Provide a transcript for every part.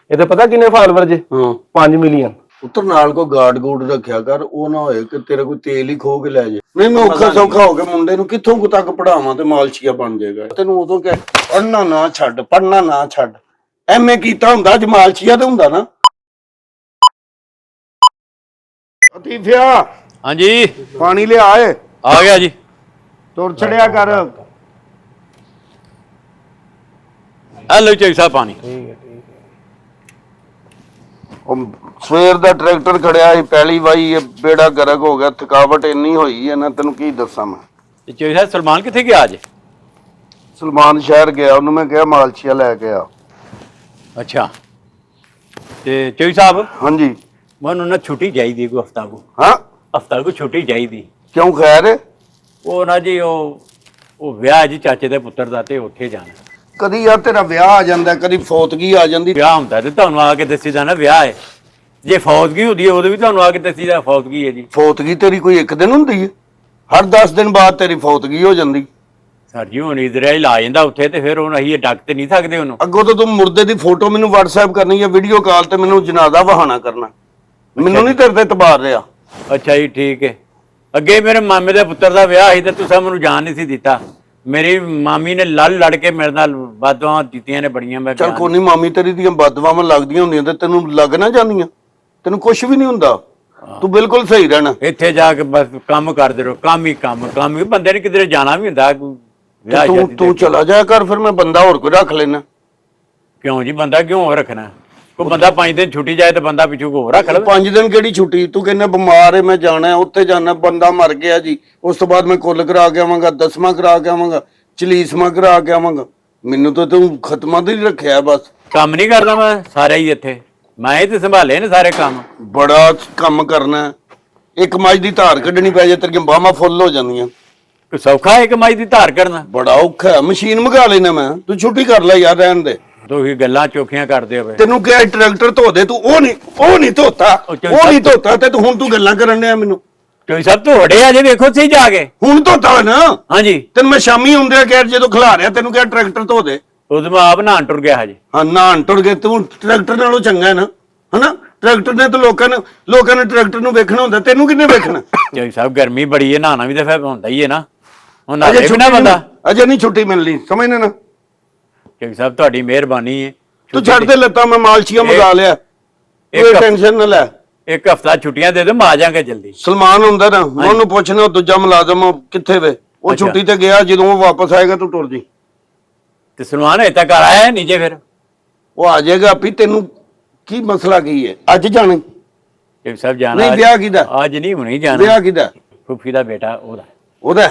ਇਹਦੇ ਪਤਾ ਕਿੰਨੇ ਫਾਲੋਅਰ ਜੇ? 5 ਮਿਲੀਅਨ। ਉੱਤਰ ਨਾਲ ਕੋਈ ਗਾਰਡ ਗੂਡ ਰੱਖਿਆ ਕਰ, ਉਹ ਨਾ ਹੋਏ ਕਿ ਤੇਰਾ ਕੋਈ ਤੇਲ ਹੀ ਖੋ ਕੇ ਲੈ ਜਾਏ। ਨਹੀਂ ਮੈਂ ਔਖਾ ਸੌਖਾ ਹੋ ਕੇ ਮੁੰਡੇ ਨੂੰ ਕਿੱਥੋਂ ਕੁ ਤੱਕ ਪੜਾਵਾਂ ਤੇ ਮਾਲਸ਼ੀਆ ਬਣ ਜਾਏਗਾ। ਤੈਨੂੰ ਉਦੋਂ ਕਹਿ ਪੜਨਾ ਨਾ ਛੱਡ, ਪੜਨਾ ਨਾ ਛੱਡ। ਐਮਏ ਕੀਤਾ ਹੁੰਦਾ ਅੱਜ ਮਾਲਸ਼ੀਆ ਤੇ ਹੁੰਦਾ ਨਾ। ਅਤੀਫਿਆ ਹਾਂਜੀ ਪਾਣੀ ਲਿਆ ਏ। ਆ ਗਿਆ ਜੀ। ਤੁਰ ਛੜਿਆ ਕਰ। ਆ ਲਓ ਚੇਕ ਸਾਹਿਬ ਪਾਣੀ। ਉਹ ਸਵੇਰ ਦਾ ਟਰੈਕਟਰ ਖੜਿਆ ਸੀ, ਪਹਿਲੀ ਵਾਈ ਇਹ ਬੇੜਾ ਗਰਕ ਹੋ ਗਿਆ, ਥਕਾਵਟ ਇੰਨੀ ਹੋਈ ਹੈ ਨਾ ਤੈਨੂੰ ਕੀ ਦੱਸਾਂ ਮੈਂ। ਤੇ ਚੇਕ ਸਾਹਿਬ ਸਲਮਾਨ ਕਿੱਥੇ ਗਿਆ ਅੱਜ? ਸਲਮਾਨ ਸ਼ਹਿਰ ਗਿਆ, ਉਹਨੂੰ ਮੈਂ ਕਿਹਾ ਮਾਲਸ਼ੀਆ ਲੈ ਕੇ ਆ। ਅੱਛਾ ਤੇ ਚੇਕ ਸਾਹਿਬ ਹਾਂਜੀ ਮੈਨੂੰ ਨਾ ਛੁੱਟੀ ਚਾਹੀਦੀ ਕੋਈ ਹਫਤਾ ਹਾਂ ਕੋ ਛੁੱਟੀ ਚਾਹੀਦੀ। ਕਿਉਂ ਖੈਰ ਹੈ? ਉਹ ਨਾ ਜੀ ਉਹ ਵਿਆਹ ਜੀ ਚਾਚੇ ਦੇ ਪੁੱਤਰ ਦਾ ਤੇ ਉੱਥੇ ਜਾਣਾ। ਕਦੀ ਯਾਰ ਤੇਰਾ ਵਿਆਹ ਆ ਜਾਂਦਾ, ਕਦੀ ਫੌਤਗੀ ਆ ਜਾਂਦੀ। ਵਿਆਹ ਹੁੰਦਾ ਤੇ ਤੁਹਾਨੂੰ ਆ ਕੇ ਦੱਸੀ ਦਾ ਨਾ ਵਿਆਹ ਹੈ। ਜੇ ਫੌਤਗੀ ਹੁੰਦੀ ਹੈ ਉਦੋਂ ਵੀ ਤੁਹਾਨੂੰ ਆ ਕੇ ਦੱਸੀ ਦਾ ਫੌਤਗੀ ਹੈ ਜੀ। ਫੌਤਗੀ ਤੇਰੀ ਕੋਈ ਇੱਕ ਦਿਨ ਹੁੰਦੀ ਹੈ? ਹਰ 10 ਦਿਨ ਬਾਅਦ ਤੇਰੀ ਫੌਤਗੀ ਹੋ ਜਾਂਦੀ। ਸਰ ਜੀ ਹੁਣ ਇਜ਼ਰਾਈਲ ਆ ਜਾਂਦਾ ਉੱਥੇ ਤੇ ਫਿਰ ਹੁਣ ਅਸੀਂ ਡੱਕ ਤੇ ਨਹੀਂ ਸਕਦੇ ਉਹਨੂੰ। ਅੱਗੋਂ ਤੋਂ ਤੂੰ ਮੁਰਦੇ ਦੀ ਫੋਟੋ ਮੈਨੂੰ WhatsApp ਕਰਨੀ ਹੈ, ਵੀਡੀਓ ਕਾਲ ਤੇ ਮੈਨੂੰ ਜਨਾਜ਼ਾ ਵਹਾਣਾ ਕਰਨਾ। ਮੈਨੂੰ ਨਹੀਂ ਤੇਰੇ ਤੇ ਇਤਬਾਰ ਰਿਹਾ। ਅੱਛਾ ਜੀ ਠੀਕ ਹੈ। ਅੱਗੇ ਮੇਰੇ ਮਾਮੇ ਦੇ ਪੁੱਤਰ ਦਾ ਵਿਆਹ ਸੀ ਤੇ ਤੁਸੀਂ ਮੈਨੂੰ ਜਾਣ ਨਹੀਂ ਸੀ ਦਿੱਤਾ। ਮੇਰੀ ਮਾਮੀ ਨੇ ਲੜ ਕੇ ਮੇਰੇ ਨਾਲ ਬਦਦੁਆਵਾਂ ਦਿੱਤੀਆਂ ਨੇ ਬੜੀਆਂ। ਮੈਂ ਚੱਲ ਕੋਈ ਨਹੀਂ, ਮਾਮੀ ਤੇਰੀ ਦੀਆਂ ਬਦਦੁਆਵਾਂ ਲੱਗਦੀਆਂ ਹੁੰਦੀਆਂ ਤੇ ਤੈਨੂੰ ਲੱਗ ਨਾ ਜਾਂਦੀਆਂ। ਤੈਨੂੰ ਕੁਝ ਵੀ ਨਹੀਂ ਹੁੰਦਾ, ਤੂੰ ਬਿਲਕੁਲ ਸਹੀ ਰਹਿਣਾ। ਇੱਥੇ ਜਾ ਕੇ ਬਸ ਕੰਮ ਕਰਦੇ ਰਹੋ, ਕੰਮ ਹੀ ਬੰਦੇ ਨੇ ਕਿਧਰੇ ਜਾਣਾ ਵੀ ਹੁੰਦਾ। ਤੂੰ ਚਲਾ ਜਾਇਆ ਕਰ, ਫਿਰ ਮੈਂ ਬੰਦਾ ਹੋਰ ਕੋਈ ਰੱਖ ਲੈਣਾ। ਕਿਉਂ ਜੀ? ਬੰਦਾ ਕਿਉਂ ਰੱਖਣਾ? ਕੋਈ ਬੰਦਾ 5 ਦਿਨ ਛੁੱਟੀ ਜਾਏ ਤੇ ਬੰਦਾ ਪਿੱਛੋਂ ਹੋਰ ਰੱਖ ਲਵੇ। 5 ਦਿਨ ਕਿਹੜੀ ਛੁੱਟੀ? ਤੂੰ ਕਹਿੰਦਾ ਬਿਮਾਰ ਹੈ, ਮੈਂ ਜਾਣਾ ਉੱਥੇ ਜਾਣਾ, ਬੰਦਾ ਮਰ ਗਿਆ ਜੀ, ਉਸ ਤੋਂ ਬਾਅਦ ਮੈਂ ਕੁੱਲ ਕਰਾ ਕੇ ਆਵਾਂਗਾ, 10ਵਾਂ ਕਰਾ ਕੇ ਆਵਾਂਗਾ, ਚਲੀਸਵਾਂ ਕਰਾ ਕੇ ਆਵਾਂਗਾ। ਮੈਨੂੰ ਤਾਂ ਤੂੰ ਖਤਮਾਂ ਤੇ ਹੀ ਰੱਖਿਆ ਬਸ। ਕੰਮ ਨਹੀਂ ਕਰਦਾ ਮੈਂ ਸਾਰਾ ਹੀ ਇੱਥੇ, ਮੈਂ ਹੀ ਤੇ ਸੰਭਾਲੇ ਨੇ ਸਾਰੇ ਕੰਮ। ਬੜਾ ਕੰਮ ਕਰਨਾ। ਇੱਕ ਮੱਝ ਦੀ ਧਾਰ ਕੱਢਣੀ ਪੈ ਜੇ ਤੇਰੀਆਂ ਬਾਹਾਂ ਫੁੱਲ ਹੋ ਜਾਂਦੀਆਂ। ਕੋਈ ਸੌਖਾ ਇੱਕ ਮੱਝ ਦੀ ਧਾਰ ਕਰਨਾ? ਬੜਾ ਔਖਾ ਹੈ। ਮਸ਼ੀਨ ਮੰਗਾ ਲੈਣਾ ਮੈਂ, ਤੂੰ ਛੁੱਟੀ ਕਰ ਲੈ ਯਾਰ, ਰਹਿਣ ਦੇ। ਤੁਸੀਂ ਗੱਲਾਂ ਚੋਖੀਆਂ ਕਰਦੇ ਹੋ। ਤੈਨੂੰ ਕਿਹਾ ਟਰੈਕਟਰ ਧੋ ਦੇ, ਤੂੰ ਉਹ ਨਹੀਂ ਧੋਤਾ ਤੇ ਹੁਣ ਤੂੰ ਗੱਲਾਂ ਕਰਨ ਡਿਆ ਮੈਨੂੰ। ਤੁਸੀਂ ਸਭ ਤੁਹਾਡੇ ਆ ਜੇ ਵੇਖੋ ਸਹੀ ਜਾ ਕੇ। ਹੁਣ ਧੋਤਾ ਨਾ? ਹਾਂਜੀ ਤੈਨੂੰ ਮੈਂ ਸ਼ਾਮੀ ਹੁੰਦਿਆ ਕਿਹਾ, ਜਦੋਂ ਖਿਲਾ ਰਿਹਾ ਤੈਨੂੰ ਕਿਹਾ ਟਰੈਕਟਰ ਧੋ ਦੇ। ਉਦੋਂ ਮੈਂ ਆਪ ਨਹਾਣ ਟੁਰ ਗਿਆ ਹਜੇ। ਹਾਂ ਨਹਾਣ ਟੁਰ ਗਏ ਤੂੰ। ਟਰੈਕਟਰ ਨਾਲੋਂ ਚੰਗਾ ਹੈ ਨਾ, ਹਨਾ? ਟਰੈਕਟਰ ਨੇ ਤਾਂ ਲੋਕਾਂ ਨੇ ਟਰੈਕਟਰ ਨੂੰ ਵੇਖਣਾ ਹੁੰਦਾ, ਤੈਨੂੰ ਕਿੰਨੇ ਵੇਖਣਾ? ਜੀ ਸਾਹਿਬ ਗਰਮੀ ਬੜੀ ਹੈ, ਨਹਾਣਾ ਵੀ ਤਾਂ ਫਿਰ ਹੁੰਦਾ ਹੀ ਹੈ ਨਾ। ਹੁਣ ਨਾਲੇ ਵੀ ਨਾ ਬੰਦਾ। ਅਜੇ ਨਹੀਂ ਛੁੱਟੀ ਮਿਲਣੀ, ਸਮਝਣਾ ਨਾ। ਜੀ ਸਾਹਿਬ ਤੁਹਾਡੀ ਮਿਹਰਬਾਨੀ ਹੈ। ਤੂੰ ਛੱਡ ਦੇ ਲੱਤਾਂ, ਮੈਂ ਮਾਲਸ਼ੀਆ ਮੰਗਾ ਲਿਆ, ਕੋਈ ਟੈਨਸ਼ਨ ਨਾ ਲੈ। ਇੱਕ ਹਫਤਾ ਛੁੱਟੀਆਂ ਦੇ ਦਿਓ, ਮੈਂ ਆ ਜਾਾਂਗਾ ਜਲਦੀ। ਸਲਮਾਨ ਹੁੰਦਾ ਨਾ, ਮੈਂ ਉਹਨੂੰ ਪੁੱਛਣਾ ਦੂਜਾ ਮੁਲਾਜ਼ਮ ਕਿੱਥੇ ਵੇ, ਉਹ ਛੁੱਟੀ ਤੇ ਗਿਆ, ਜਦੋਂ ਉਹ ਵਾਪਸ ਆਏਗਾ ਤੂੰ ਟੁਰ ਜੀ। ਤੇ ਸਲਮਾਨ ਹਜੇ ਤੱਕ ਆਇਆ ਨਹੀਂ ਜੇ? ਫਿਰ ਉਹ ਆ ਜਾਏਗਾ ਆਪੀ। ਤੈਨੂੰ ਕੀ ਮਸਲਾ ਕੀ ਹੈ? ਅੱਜ ਜਾਣਾ? ਜੀ ਸਾਹਿਬ ਜਾਣਾ ਨਹੀਂ, ਵਿਆਹ ਕਿਹਦਾ? ਅੱਜ ਨਹੀਂ, ਹੁਣੇ ਜਾਣਾ। ਵਿਆਹ ਕਿਹਦਾ? ਫੁੱਫੀ ਦਾ ਬੇਟਾ ਉਹਦਾ?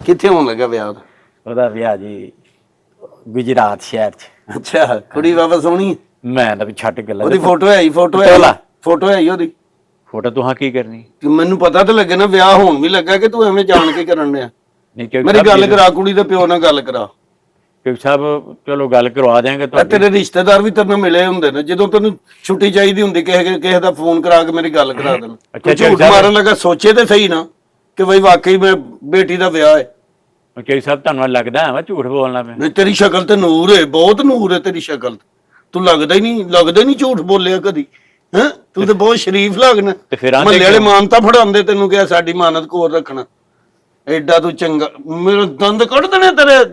ਕਿੱਥੇ ਹੋਣ ਲੱਗਾ ਵਿਆਹ? ਉਹਦਾ ਵਿਆਹ ਜੀ ਗੁਜਰਾਤ ਸ਼ਹਿਰ ਚ। ਅੱਛਾ, ਕੁੜੀ ਵਾਪਸ ਆਉਣੀ? ਮੈਂ ਤਾਂ ਛੱਡ ਗੱਲਾਂ। ਉਹਦੀ ਫੋਟੋ ਹੈ ਉਹਦੀ। ਫੋਟੋ ਤੂੰ ਕੀ ਕਰਨੀ? ਮੈਨੂੰ ਪਤਾ ਤਾਂ ਲੱਗੇ ਨਾ, ਵਿਆਹ ਹੋਣ ਵੀ ਲੱਗਾ ਕਿ ਤੂੰ ਐਵੇਂ ਜਾਣ ਕੇ ਕਰਨ ਡਿਆ। ਮੇਰੀ ਗੱਲ ਕਰਾ, ਕੁੜੀ ਦੇ ਪਿਓ ਨਾਲ ਗੱਲ ਕਰਾ। ਸਾਹਿਬ ਚਲੋ ਗੱਲ ਕਰਵਾ ਦਿਆਂਗੇ। ਤੇਰੇ ਰਿਸ਼ਤੇਦਾਰ ਵੀ ਤੇਰੇ ਨਾਲ ਮਿਲੇ ਹੁੰਦੇ ਨੇ, ਜਦੋਂ ਤੈਨੂੰ ਛੁੱਟੀ ਚਾਹੀਦੀ ਹੁੰਦੀ ਕਿਸੇ ਦਾ ਫੋਨ ਕਰਾ ਕੇ ਮੇਰੀ ਗੱਲ ਕਰਾ ਦੇਣ। ਝੂਠ ਮਾਰਨ ਲੱਗਾ, ਸੋਚੇ ਤੇ ਸਹੀ ਨਾ ਕਿ ਬਈ ਵਾਕਈ ਮੈਂ ਬੇਟੀ ਦਾ ਵਿਆਹ ਹੈ। ਸਾਹਿਬ ਤੁਹਾਨੂੰ ਲੱਗਦਾ ਹੈ ਮੈਂ ਝੂਠ ਬੋਲਣਾ ਪਿਆ? ਨਹੀਂ, ਤੇਰੀ ਸ਼ਕਲ ਤੇ ਨੂਰ ਹੈ, ਬਹੁਤ ਨੂਰ ਹੈ ਤੇਰੀ ਸ਼ਕਲ। ਤੂੰ ਲੱਗਦਾ ਹੀ ਨਹੀਂ ਝੂਠ ਬੋਲਿਆ ਕਦੀ। ਹੈਂ, ਤੂੰ ਤੇ ਬਹੁਤ ਸ਼ਰੀਫ ਲੱਗਣਾ। ਮਹੱਲੇ ਵਾਲੇ ਮਾਨਤਾ ਫੜਾਉਂਦੇ ਤੈਨੂੰ ਕਿਹਾ ਸਾਡੀ ਮਾਨਤ ਕੋਲ ਰੱਖਣਾ। ਐਡਾ ਤੂੰ ਚੰਗਾ, ਮੇਰੇ ਦੰਦ ਕੱਢ ਦੇਣੇ ਤੇਰੇ।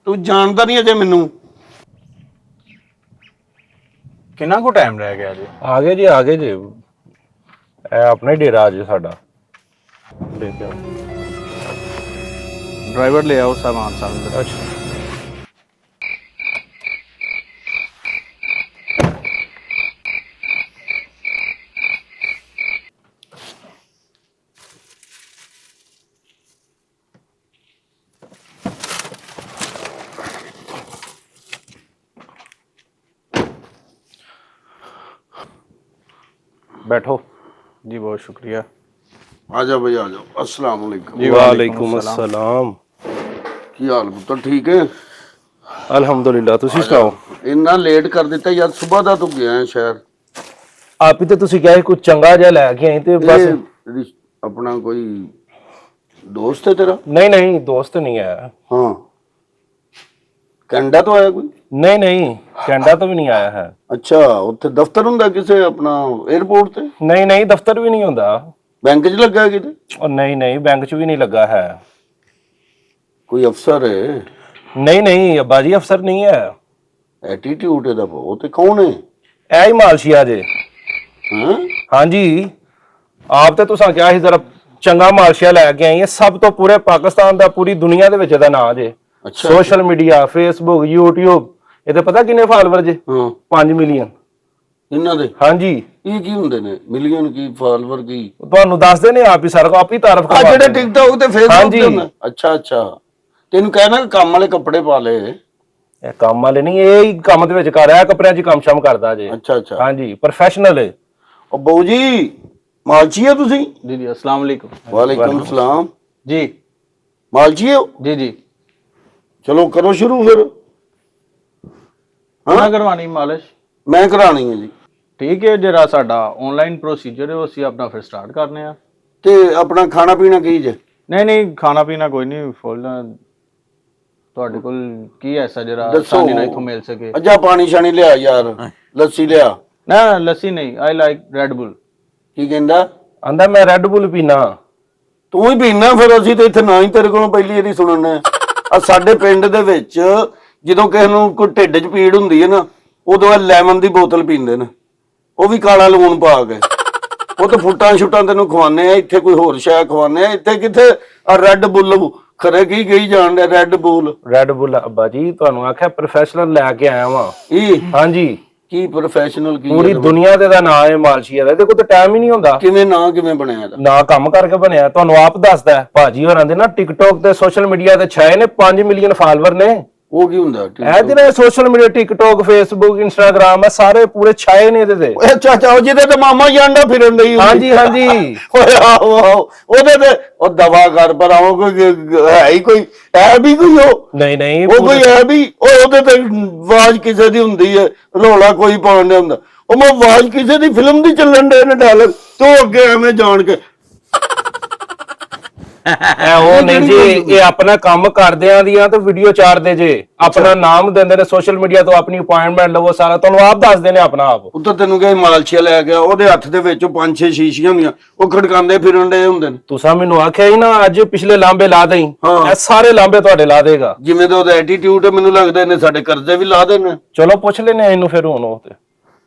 ਤੂੰ ਜਾਣਦਾ ਨਹੀਂ ਅਜੇ ਮੈਨੂੰ। ਕਿੰਨਾ ਕੁ ਟਾਈਮ ਰਹਿ ਗਿਆ ਜੀ? ਆ ਗਏ ਜੀ। ਇਹ ਆਪਣਾ ਹੀ ਡੇਰਾ ਜੀ ਸਾਡਾ। ਡਰਾਈਵਰ ਲੈ ਆਓ ਸਾਮਾਨ ਸਾਰਾ। ਅੱਛਾ बैठो जी। बहुत शुक्रिया। आजा भाई आ जाओ। अस्सलाम वालेकुम। जी वालेकुम अस्सलाम। की हाल पुत्र? ठीक है अल्हम्दुलिल्लाह। तुसी सुनाओ? इन्ना लेट कर दिता यार, सुबह दा तू गया है शहर। आप ही तो तुसी कहे कुछ चंगा जिहा लेके आए ते बस। अपना कोई दोस्त है तेरा? नहीं दोस्त नहीं है। हाँ, कनाडा तो आया कोई? ਨਹੀਂ ਨਹੀਂ, ਕੈਨੇਡਾ ਤੋਂ ਵੀ ਨਹੀਂ ਆਇਆ ਹੈ। ਅੱਛਾ, ਉੱਥੇ ਦਫ਼ਤਰ ਹੁੰਦਾ ਕਿਸੇ ਆਪਣਾ 에어ਪੋਰਟ ਤੇ? ਨਹੀਂ ਨਹੀਂ, ਦਫ਼ਤਰ ਵੀ ਨਹੀਂ ਹੁੰਦਾ। ਬੈਂਕ 'ਚ ਲੱਗਾ ਕਿਤੇ? ਉਹ ਨਹੀਂ ਨਹੀਂ, ਬੈਂਕ 'ਚ ਵੀ ਨਹੀਂ ਲੱਗਾ ਹੈ। ਕੋਈ ਅਫਸਰ ਹੈ? ਨਹੀਂ ਨਹੀਂ ਅੱਬਾ ਜੀ, ਅਫਸਰ ਨਹੀਂ ਹੈ। ਐਟੀਟਿਊਡ ਇਹਦਾ ਬਹੁਤ ਹੈ। ਕੌਣ ਹੈ? ਇਹ ਹੀ ਮਾਲਸ਼ੀਆ ਜੇ। ਹਾਂ, ਹਾਂਜੀ, ਆਪ ਤੇ ਤੁਸੀਂ ਕਿਹਾ ਸੀ ਜ਼ਰਾ ਚੰਗਾ ਮਾਲਸ਼ੀਆ ਲੈ ਕੇ ਆਈ ਹੈ। ਸਭ ਤੋਂ ਪੂਰੇ ਪਾਕਿਸਤਾਨ ਦਾ, ਪੂਰੀ ਦੁਨੀਆ ਦੇ ਵਿੱਚ ਇਹਦਾ ਨਾਂ ਜੇ। ਅੱਛਾ, ਸੋਸ਼ਲ ਮੀਡੀਆ, ਫੇਸਬੁੱਕ, YouTube, ਇਹਦੇ ਪਤਾ ਕਿੰਨੇ ਫਾਲੋਅਰ ਜੇ? ਹਾਂ 5 ਮਿਲੀਅਨ। ਇਹਨਾਂ ਦੇ ਹਾਂਜੀ, ਇਹ ਕੀ ਹੁੰਦੇ ਨੇ? ਮਿਲੀਅਨ ਕੀ, ਫਾਲੋਅਰ ਕੀ? ਤੁਹਾਨੂੰ ਦੱਸਦੇ ਨੇ ਆਪ ਹੀ ਸਾਰਾ, ਆਪ ਹੀ ਤਾਰਫ ਆ ਜਿਹੜੇ ਕਰਦੇ ਨੇ। ਟਿਕਟੌਕ ਤੇ ਫੇਸਬੁੱਕ ਹਾਂਜੀ। ਤੇ ਹੁੰਦਾ? ਅੱਛਾ ਅੱਛਾ, ਤੈਨੂੰ ਕਹਿਣਾ ਕੰਮ ਵਾਲੇ ਕੱਪੜੇ ਪਾ ਲੈ। ਇਹ ਕੰਮ ਵਾਲੇ ਨਹੀਂ, ਇਹ ਹੀ ਕੰਮ ਦੇ ਵਿੱਚ ਕਰ ਰਿਹਾ, ਕੱਪੜਿਆਂ 'ਚ ਕੰਮ ਸ਼ਮ ਕਰਦਾ ਜੇ। ਅੱਛਾ ਅੱਛਾ। ਹਾਂਜੀ, ਪ੍ਰੋਫੈਸ਼ਨਲ ਹੈ। ਉਹ ਬਾਊ ਜੀ, ਮਾਲਚੀ ਹੋ ਤੁਸੀਂ? जी जी अस्सलाम वालेकुम। ਵਾਲੇਕੁਮ ਸਲਾਮ। जी ਮਾਲਚੀ ਹੋ? जी जी ਚਲੋ ਕਰੋ ਸ਼ੁਰੂ ਫਿਰ। ਨਾ ਕਰਵਾਣੀ ਮਾਲਿਸ਼? ਮੈਂ ਕਰਾਣੀ ਹੈ ਜੀ। ਠੀਕ ਹੈ, ਜਿਹੜਾ ਸਾਡਾ ਆਨਲਾਈਨ ਪ੍ਰੋਸੀਜਰ ਹੈ ਉਹ ਅਸੀਂ ਆਪਣਾ ਫਿਰ ਸਟਾਰਟ ਕਰਨੇ ਆ। ਤੇ ਆਪਣਾ ਖਾਣਾ ਪੀਣਾ ਕੀ ਜੇ? ਨਹੀਂ ਨਹੀਂ, ਖਾਣਾ ਪੀਣਾ ਕੋਈ ਨਹੀਂ, ਫੁੱਲ ਤੁਹਾਡੇ ਕੋਲ ਕੀ ਐਸਾ ਜਿਹੜਾ ਦੱਸੋ। ਆਸਾਨੀ ਨਾਲ ਇੱਥੋਂ ਮਿਲ ਸਕੇ? ਅੱਜਾ ਪਾਣੀ ਸ਼ਾਣੀ ਲਿਆ ਯਾਰ, ਲੱਸੀ ਲਿਆ। ਨਾ ਲੱਸੀ ਨਹੀਂ, ਆਈ ਲਾਈਕ ਰੈਡ ਬੁੱਲ। ਕੀ ਕਹਿੰਦਾ? ਆਂਦਾ ਮੈਂ ਰੈੱਡ ਬੁੱਲ ਪੀਣਾ। ਤੂੰ ਹੀ ਪੀਣਾ ਫਿਰ, ਅਸੀਂ ਤੇ ਇੱਥੇ ਨਾ ਹੀ ਤੇਰੇ ਕੋਲੋਂ ਪਹਿਲੀ ਵਾਰੀ ਸੁਣਨਾ ਆ। ਸਾਡੇ ਪਿੰਡ ਦੇ ਵਿੱਚ ਜਦੋਂ ਕਿਸੇ ਨੂੰ ਕੋਈ ਢਿੱਡ 'ਚ ਪੀੜ ਹੁੰਦੀ ਹੈ ਨਾ, ਉਦੋਂ ਲੈਮਨ ਦੀ ਬੋਤਲ ਪੀਂਦੇ ਨੇ, ਉਹ ਵੀ ਕਾਲਾ ਲੂਣ ਪਾ ਕੇ। ਉਹ ਤਾਂ ਫੁੱਟਾਂ ਛੁੱਟਾਂ ਤੈਨੂੰ ਖਵਾਉਂਦੇ ਆ, ਇੱਥੇ ਕੋਈ ਹੋਰ ਸ਼ੈ ਖਵਾਉਂਦੇ ਆ। ਇੱਥੇ ਕਿੱਥੇ ਆ ਰੈੱਡ ਬੁੱਲ ਖਰੇ ਕੀ ਗਈ ਜਾਣ ਡਿਆ ਰੈੱਡ ਬੁੱਲ। ਰੈੱਡ ਬੁੱਲ ਅੱਬਾ ਜੀ, ਤੁਹਾਨੂੰ ਆਖਿਆ ਪ੍ਰੋਫੈਸ਼ਨਲ ਲੈ ਕੇ ਆਇਆ ਵਾਂ। ਇਹ ਹਾਂਜੀ, ਕੀ ਪ੍ਰੋਫੈਸ਼ਨਲ ਕੀ ਪੂਰੀ ਹੈ? ਦੁਨੀਆ ਦੇ ਦਾ ਨਾਂ ਹੈ ਮਾਲਸ਼ੀਆ ਦਾ। ਇਹਦੇ ਕੋਲ ਤਾਂ ਟਾਈਮ ਹੀ ਨਹੀਂ ਹੁੰਦਾ। ਕਿਵੇਂ ਨਾਂ ਕਿਵੇਂ ਬਣਿਆ ਇਹਦਾ? ਨਾ ਕੰਮ ਕਰਕੇ ਬਣਿਆ, ਤੁਹਾਨੂੰ ਆਪ ਦੱਸਦਾ ਹੈ। ਭਾਜੀ ਹੋਰਾਂ ਦੇ ਨਾ ਟਿਕਟੌਕ ਤੇ ਸੋਸ਼ਲ ਮੀਡੀਆ ਤੇ ਛਾਏ ਨੇ 5 ਮਿਲੀਅਨ ਫਾਲੋਅਰ ਨੇ। ਉਹ ਕੀ ਹੁੰਦਾ? ਇਹ ਜਿਹੜੇ social media TikTok, Facebook, Instagram, ਇਹ ਸਾਰੇ ਪੂਰੇ ਛਾਏ ਨੇ ਇਹਦੇ ਤੇ। ਓਏ ਚਾਚਾ, ਉਹ ਜਿਹਦੇ ਤੇ ਮਾਮਾ ਜਾਂਦਾ ਫਿਰਨ ਲਈ। ਹਾਂਜੀ ਹਾਂਜੀ। ਓਏ ਆਹੋ ਆਹੋ, ਉਹਦੇ ਤੇ ਉਹ ਦਵਾ ਕਰ ਪਰ ਆਓ, ਕੋਈ ਹੈ ਹੀ ਕੋਈ ਹੈ ਵੀ ਕੋਈ ਉਹ? ਨਹੀਂ ਨਹੀਂ, ਉਹ ਕੋਈ ਹੈ ਵੀ? ਉਹ ਉਹਦੇ ਤੇ ਆਵਾਜ਼ ਕਿਸੇ ਦੀ ਹੁੰਦੀ ਹੈ, ਰੌਲਾ ਕੋਈ ਪਾਉਣ ਨਹੀਂ ਹੁੰਦਾ। ਉਹ ਮੈਂ ਆਵਾਜ਼ ਕਿਸੇ ਦੀ ਫਿਲਮ ਦੀ ਚੱਲਣ ਦੇ ਨੇ ਡਾਇਲੌਗ, ਤੂੰ ਅੱਗੇ ਐਵੇਂ ਜਾਣ ਕੇ। ਇਹ ਉਹ ਨਹੀਂ ਜੀ, ਇਹ ਆਪਣਾ ਕੰਮ ਕਰਦਿਆਂ ਦੀਆਂ ਤੇ ਵੀਡੀਓ ਚਾੜਦੇ ਜੇ, ਆਪਣਾ ਨਾਮ ਦਿੰਦੇ ਨੇ ਸੋਸ਼ਲ ਮੀਡੀਆ ਤੋਂ, ਆਪਣੀ ਅਪਾਇੰਟਮੈਂਟ ਲਵੋ, ਸਾਰਾ ਤੁਹਾਨੂੰ ਆਪ ਦੱਸਦੇ ਨੇ ਆਪਣਾ ਆਪ। ਉੱਤੋਂ ਤੈਨੂੰ ਕਿਹਾ ਮਾਲਸ਼ੀਆ ਲੈ ਗਿਆ, ਉਹਦੇ ਹੱਥ ਦੇ ਵਿੱਚ 5-6 ਸ਼ੀਸ਼ੀਆਂ ਹੁੰਦੀਆਂ, ਉਹ ਖੜਕਾਉਂਦੇ ਫਿਰਨ ਦੇ ਹੁੰਦੇ ਨੇ। ਤੁਸੀਂ ਮੈਨੂੰ ਆਖਿਆ ਹੀ ਨਾ ਅੱਜ ਪਿਛਲੇ ਲਾਂਬੇ ਲਾ ਦੇਈ, ਹਾਂ। ਇਹ ਸਾਰੇ ਲਾਂਬੇ ਤੁਹਾਡੇ ਲਾ ਦੇਗਾ। ਜਿਵੇਂ ਦਾ ਉਹਦਾ ਐਟੀਟਿਊਡ ਹੈ, ਮੈਨੂੰ ਲੱਗਦਾ ਇਹਨੇ ਸਾਡੇ ਕਰਜ਼ੇ ਵੀ ਲਾ ਦੇਣੇ। ਚਲੋ ਪੁੱਛ ਲੈਨੇ ਇਹਨੂੰ ਫਿਰ ਹੁਣ। ਉਹ ਤੇ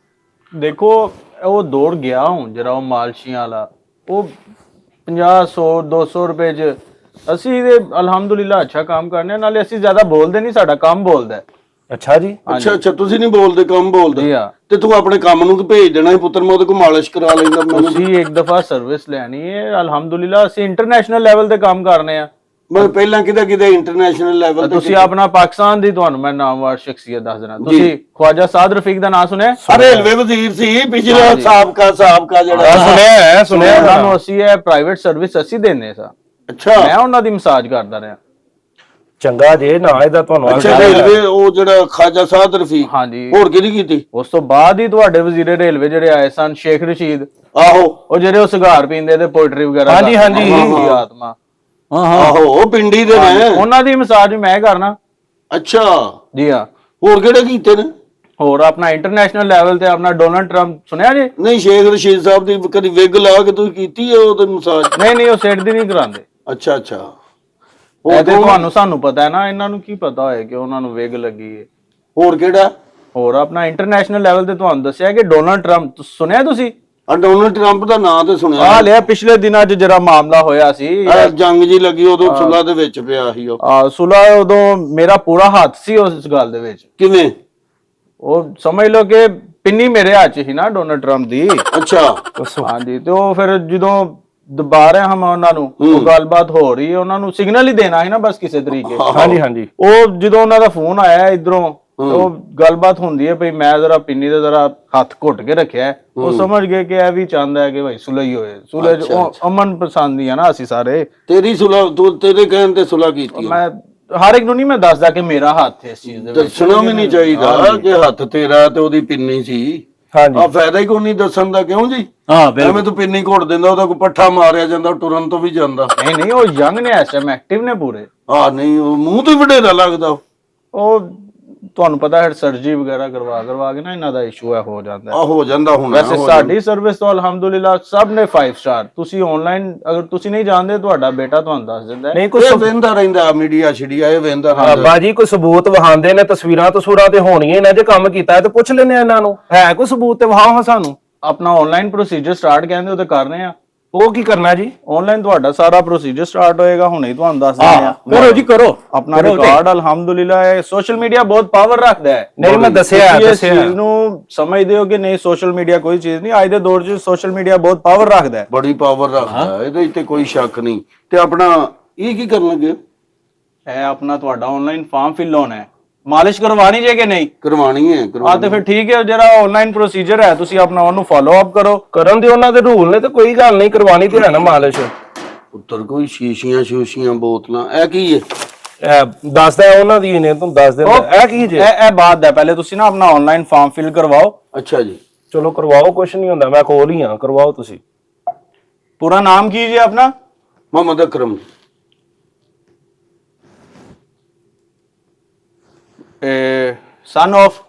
ਦੇਖੋ, ਉਹ ਦੌੜ ਗਿਆ ਹੁਣ ਜਿਹੜਾ ਉਹ ਮਾਲਸ਼ੀਆਂ ਵਾਲਾ, ਉਹ 50 100 200 ਰੁਪਏ 'ਚ ਅਸੀਂ ਤੇ ਅਲਹਮਦੁਲਿਲਾ ਅੱਛਾ ਕੰਮ ਕਰਨੇ ਆ। ਨਾਲੇ ਅਸੀਂ ਜ਼ਿਆਦਾ ਬੋਲਦੇ ਨਹੀਂ, ਸਾਡਾ ਕੰਮ ਬੋਲਦਾ ਹੈ। ਅੱਛਾ ਜੀ। ਅੱਛਾ ਅੱਛਾ, ਤੁਸੀਂ ਨਹੀਂ ਬੋਲਦੇ, ਕੰਮ ਬੋਲਦੇ। ਜੀ ਹਾਂ। ਤੇ ਤੂੰ ਆਪਣੇ ਕੰਮ ਨੂੰ ਭੇਜ ਦੇਣਾ ਸੀ ਪੁੱਤਰ, ਮੈਂ ਉਹਦੇ ਕੋਲ ਮਾਲਿਸ਼ ਕਰਾ ਲੈਂਦਾ। ਮੈਨੂੰ ਅਸੀਂ ਇੱਕ ਦਫਾ ਸਰਵਿਸ ਲੈਣੀ ਹੈ। ਅਲਹਮਦੁਲਿਲਾ ਅਸੀਂ ਇੰਟਰਨੈਸ਼ਨਲ ਲੈਵਲ ਤੇ ਕੰਮ ਕਰਨੇ ਆ। ਮੈਂ ਪਹਿਲਾਂ ਕਿਤੇ ਇੰਟਰਨੈਸ਼ਨਲ ਲੈਵਲ ਤੇ। ਤੁਸੀਂ ਆਪਣਾ ਪਾਕਿਸਤਾਨ ਦੀ, ਤੁਹਾਨੂੰ ਮੈਂ ਨਾਮਵਰ ਸ਼ਖਸੀਅਤ ਦੱਸ ਦੇਣਾ। ਤੁਸੀਂ ਖਵਾਜਾ ਸਾਦ ਰਫੀਕ ਦਾ ਨਾਮ ਸੁਣਿਆ? ਰੇਲਵੇ ਵਜ਼ੀਰ ਸੀ ਪਿਛਲਾ, ਸਾਬਕਾ ਜਿਹੜਾ। ਸੁਣਿਆ ਉਹਨਾਂ ਨੂੰ ਅਸੀਂ ਇਹ ਪ੍ਰਾਈਵੇਟ ਸਰਵਿਸ ਅਸੀਂ ਦਿੰਦੇ ਸਾਂ। ਅੱਛਾ, ਮੈਂ ਉਹਨਾਂ ਦੀ ਮਸਾਜ ਕਰਦਾ ਰਿਹਾ। ਚੰਗਾ ਜੇ ਨਾ ਇਹਦਾ ਤੁਹਾਨੂੰ ਅੱਛਾ, ਰੇਲਵੇ ਉਹ ਜਿਹੜਾ ਖਾਜਾ ਸਾਦ ਰਫੀਕ। ਹਾਂਜੀ। ਹੋਰ ਕਿਹਦੀ ਕੀਤੀ? ਉਸ ਤੋਂ ਬਾਅਦ ਹੀ ਤੁਹਾਡੇ ਵਜ਼ੀਰੇ ਰੇਲਵੇ ਜਿਹੜੇ ਆਏ ਸਨ, ਸ਼ੇਖ ਰਸ਼ੀਦ। ਆਹੋ ਉਹ ਜਿਹੜੇ ਉਹ ਸਿਗਾਰ ਪੀਂਦੇ ਤੇ ਪੋਇਟਰੀ ਵਗੈਰਾ। ਹਾਂਜੀ, ਹਾਂਜੀ। ਆਤਮਾ। ਆਹੋ, ਉਹ ਪਿੰਡੀ ਦੇ ਨੇ। ਉਹਨਾਂ ਦੀ ਮਸਾਜ ਮੈਂ ਕਰਨਾ। ਅੱਛਾ, ਜੀ ਹਾਂ। ਹੋਰ ਕਿਹੜੇ ਕੀਤੇ ਨੇ? ਹੋਰ ਆਪਣਾ ਇੰਟਰਨੈਸ਼ਨਲ ਲੈਵਲ ਤੇ ਆਪਣਾ ਡੋਨਲਡ ਟਰੰਪ ਸੁਣਿਆ ਜੀ? ਨਹੀਂ, ਸ਼ੇਖ ਰਸ਼ੀਦ ਸਾਹਿਬ ਦੀ ਕਦੀ ਵਿਗ ਲਾ ਕੇ ਤੁਸੀਂ ਕੀਤੀ ਹੈ ਉਹਦੇ ਮਸਾਜ? ਨਹੀਂ, ਉਹ ਸਿਰ ਦੀ ਨਹੀਂ ਕਰਾਉਂਦੇ। ਅੱਛਾ ਅੱਛਾ। ਇਹ ਤੇ ਤੁਹਾਨੂੰ ਸਾਨੂੰ ਪਤਾ ਹੈ ਨਾ, ਇਹਨਾਂ ਨੂੰ ਕੀ ਪਤਾ ਹੋਏ ਕਿ ਉਹਨਾਂ ਨੂੰ ਵਿਗ ਲੱਗੀ ਹੈ। ਹੋਰ ਕਿਹੜਾ? ਹੋਰ ਆਪਣਾ ਇੰਟਰਨੈਸ਼ਨਲ ਲੈਵਲ ਤੇ ਤੁਹਾਨੂੰ ਦੱਸਿਆ ਕਿ ਡੋਨਲਡ ਟਰੰਪ ਸੁਣਿਆ ਤੁਸੀਂ? ਡੋਨਲਡ ਟਰੰਪ ਦਾ ਨਾਂ ਤੇ ਸੁਣਿਆ। ਆ ਲਿਆ ਪਿਛਲੇ ਦਿਨਾਂ 'ਚ ਜਿਹੜਾ ਮਾਮਲਾ ਹੋਇਆ ਸੀ, ਜੰਗ ਜੀ ਲੱਗੀ, ਉਦੋਂ ਸੁਲਾ ਦੇ ਵਿੱਚ ਪਿਆ ਸੀ ਉਹ। ਸੁਲਾ, ਉਦੋਂ ਮੇਰਾ ਪੂਰਾ ਹੱਥ ਸੀ ਉਸ ਗੱਲ ਦੇ ਵਿੱਚ। ਕਿਵੇਂ? ਉਹ ਸਮਝ ਲਓ ਕਿ ਪਿੰਨੀ ਮੇਰੇ ਹੱਥ 'ਚ ਸੀ ਨਾ ਡੋਨਲਡ ਟਰੰਪ ਦੀ। ਅੱਛਾ। ਹਾਂਜੀ। ਤੇ ਉਹ ਫਿਰ ਜਦੋਂ ਦਬਾ ਰਹੇ ਹਾਂ ਉਹਨਾਂ ਨੂੰ, ਉਹ ਗੱਲਬਾਤ ਹੋ ਰਹੀ ਹੈ, ਉਹਨਾਂ ਨੂੰ ਸਿਗਨਲ ਹੀ ਦੇਣਾ ਹੈ ਨਾ ਬਸ ਕਿਸੇ ਤਰੀਕੇ। ਹਾਂਜੀ ਹਾਂਜੀ। ਉਹ ਜਦੋਂ ਉਹਨਾਂ ਦਾ ਫੋਨ ਆਇਆ ਇਧਰੋਂ, ਉਹ ਗੱਲਬਾਤ ਹੁੰਦੀ ਹੈ ਭਈ ਮੈਂ ਜ਼ਰਾ ਪਿੰਨੀ ਦਾ ਜ਼ਰਾ ਹੱਥ ਘੁੱਟ ਕੇ ਰੱਖਿਆ। ਉਹ ਸਮਝ ਗਏ ਕਿ ਇਹ ਵੀ ਚਾਹੁੰਦਾ ਹੈ ਕਿ ਭਾਈ ਸੁਲਹ ਹੀ ਹੋਏ। ਸੁਲਹ ਅਮਨ ਪਸੰਦ ਹੀ ਆ ਨਾ ਅਸੀਂ ਸਾਰੇ। ਤੇਰੀ ਸੁਲਹ, ਤੂੰ ਤੇਰੇ ਕਹਿਣ ਤੇ ਸੁਲਹ ਕੀਤੀ? ਮੈਂ ਹਰ ਇੱਕ ਨੂੰ ਨਹੀਂ ਮੈਂ ਦੱਸਦਾ ਕਿ ਮੇਰਾ ਹੱਥ ਹੈ ਇਸ ਚੀਜ਼ ਦੇ ਵਿੱਚ। ਦੱਸਣਾ ਵੀ ਨਹੀਂ ਚਾਹੀਦਾ ਕਿ ਹੱਥ ਤੇਰਾ ਤੇ ਉਹਦੀ ਪਿੰਨੀ ਸੀ। ਹਾਂਜੀ। ਆ ਫਾਇਦਾ ਹੀ ਕੋਈ ਨਹੀਂ ਦੱਸਣ ਦਾ, ਕਿਉਂ ਜੀ? ਹਾਂ ਐਵੇਂ ਤੂੰ ਪਿੰਨੀ ਘੋੜ ਦਿੰਦਾ, ਉਹਦਾ ਕੋਈ ਪੱਠਾ ਮਾਰਿਆ ਜਾਂਦਾ, ਟੁਰਨ ਤੋਂ ਵੀ ਜਾਂਦਾ। ਨਹੀਂ, ਉਹ ਯੰਗ ਨੇ, ਇਸ ਟਾਈਮ ਐਕਟਿਵ ਨੇ ਪੂਰੇ। ਨਹੀਂ, ਉਹ ਮੂੰਹ ਤੇ ਵਡੇਰਾ ਲੱਗਦਾ। ਉਹ ਤੁਹਾਨੂੰ ਪਤਾ ਹੈ ਸਰਜਰੀ ਵਗੈਰਾ ਕਰਵਾ ਕੇ ਨਾ ਇਹਨਾਂ ਦਾ ਇਸ਼ੂ ਹੈ ਹੋ ਜਾਂਦਾ ਹੈ। ਆ ਹੋ ਜਾਂਦਾ ਹੁਣ ਵੈਸੇ ਸਾਡੀ ਸਰਵਿਸ ਤੋਂ ਅਲਹਮਦੁਲਿਲਾ ਸਭ ਨੇ 5 ਸਟਾਰ। ਤੁਸੀਂ ਆਨਲਾਈਨ ਅਗਰ ਤੁਸੀਂ ਨਹੀਂ ਜਾਣਦੇ ਤੁਹਾਡਾ ਬੇਟਾ ਤੁਹਾਨੂੰ ਦੱਸ ਦਿੰਦਾ ਹੈ। ਨਹੀਂ ਕੁਝ ਇਹ ਵੇਂਦਾ ਰਹਿੰਦਾ ਮੀਡੀਆ ਛੜੀਆ ਇਹ ਵੇਂਦਾ ਰਹਿੰਦਾ। ਬਾਜੀ ਕੋਈ ਸਬੂਤ ਵਹਾਉਂਦੇ ਨੇ, ਤਸਵੀਰਾਂ ਤੇ ਹੋਣੀਆਂ ਨੇ, ਜੇ ਕੰਮ ਕੀਤਾ ਹੈ ਤੇ ਪੁੱਛ ਲੈਨੇ ਆ ਇਹਨਾਂ ਨੂੰ, ਹੈ ਕੋਈ ਸਬੂਤ ਤੇ ਵਹਾਓ ਸਾਨੂੰ। ਆਪਣਾ ਆਨਲਾਈਨ ਪ੍ਰੋਸੀਜਰ ਸਟਾਰਟ ਕਹਿੰਦੇ ਉਹ ਤੇ ਕਰ ਰਹੇ ਆ। ਉਹ ਕੀ ਕਰਨਾ ਜੀ? ਆਨਲਾਈਨ ਤੁਹਾਡਾ ਸਾਰਾ ਪ੍ਰੋਸੀਜਰ ਸਟਾਰਟ ਹੋਏਗਾ, ਹੁਣੇ ਹੀ ਤੁਹਾਨੂੰ ਦੱਸ ਦਿੰਦੇ ਆ। ਕਰੋ ਜੀ ਕਰੋ ਆਪਣਾ ਰਿਕਾਰਡ ਅਲਹਮਦੁਲਿਲਾ ਹੈ। ਸੋਸ਼ਲ ਮੀਡੀਆ ਬਹੁਤ ਪਾਵਰ ਰੱਖਦਾ ਹੈ। ਨਹੀਂ ਮੈਂ ਦੱਸਿਆ ਤੁਸੀਂ ਇਸ ਚੀਜ਼ ਨੂੰ ਸਮਝਦੇ ਹੋ ਕਿ ਨਹੀਂ ਸੋਸ਼ਲ ਮੀਡੀਆ ਕੋਈ ਚੀਜ਼ ਨਹੀਂ। ਅੱਜ ਦੇ ਦੌਰ 'ਚ ਸੋਸ਼ਲ ਮੀਡੀਆ ਬਹੁਤ ਪਾਵਰ ਰੱਖਦਾ ਹੈ। ਬੜੀ ਪਾਵਰ ਰੱਖਦਾ ਇਹਦੇ ਤੇ ਕੋਈ ਸ਼ੱਕ ਨਹੀਂ। ਤੇ ਆਪਣਾ ਇਹ ਕੀ ਕਰਨ ਲੱਗੇ? ਇਹ ਆਪਣਾ ਤੁਹਾਡਾ ਆਨਲਾਈਨ ਫਾਰਮ ਫਿਲ ਹੋਣਾ ਹੈ। ਮਾਲਿਸ਼ ਕਰਵਾਣੀ ਜੇ ਕਿ ਨਹੀਂ ਕਰਵਾਣੀ ਹੈ ਤੇ ਫਿਰ ਠੀਕ ਹੈ। ਜਿਹੜਾ ਆਨਲਾਈਨ ਪ੍ਰੋਸੀਜਰ ਹੈ ਤੁਸੀਂ ਆਪਣਾ ਉਹਨੂੰ ਫੋਲੋ ਅਪ ਕਰੋ। ਕਰਨ ਦੇ ਉਹਨਾਂ ਦੇ ਰੂਲ ਨੇ ਤੇ ਕੋਈ ਗੱਲ ਨਹੀਂ, ਕਰਵਾਣੀ ਤੇ ਹੈ ਨਾ ਮਾਲਿਸ਼। ਉੱਤਰ ਕੋਈ ਸ਼ੀਸ਼ੀਆਂ ਬੋਤਲਾਂ ਇਹ ਕੀ ਹੈ? ਇਹ ਦੱਸਦਾ ਉਹਨਾਂ ਦੀ ਨੇ, ਤੁਹਾਨੂੰ ਦੱਸ ਦਿੰਦਾ। ਇਹ ਕੀ ਜੇ? ਇਹ ਬਾਤ ਹੈ। ਪਹਿਲੇ ਤੁਸੀਂ ਨਾ ਆਪਣਾ ਆਨਲਾਈਨ ਫਾਰਮ ਫਿਲ ਕਰਵਾਓ। ਅੱਛਾ ਜੀ ਚਲੋ ਕਰਵਾਓ, ਕੁਛ ਨਹੀਂ ਹੁੰਦਾ, ਮੈਂ ਕੋਲ ਹੀ ਹਾਂ, ਕਰਵਾਓ ਤੁਸੀਂ। ਪੂਰਾ ਨਾਮ ਕੀ ਜੀ ਆਪਣਾ? ਮੁਹੰਮਦ ਅਕਰਮ। ਸਨ ਆਫ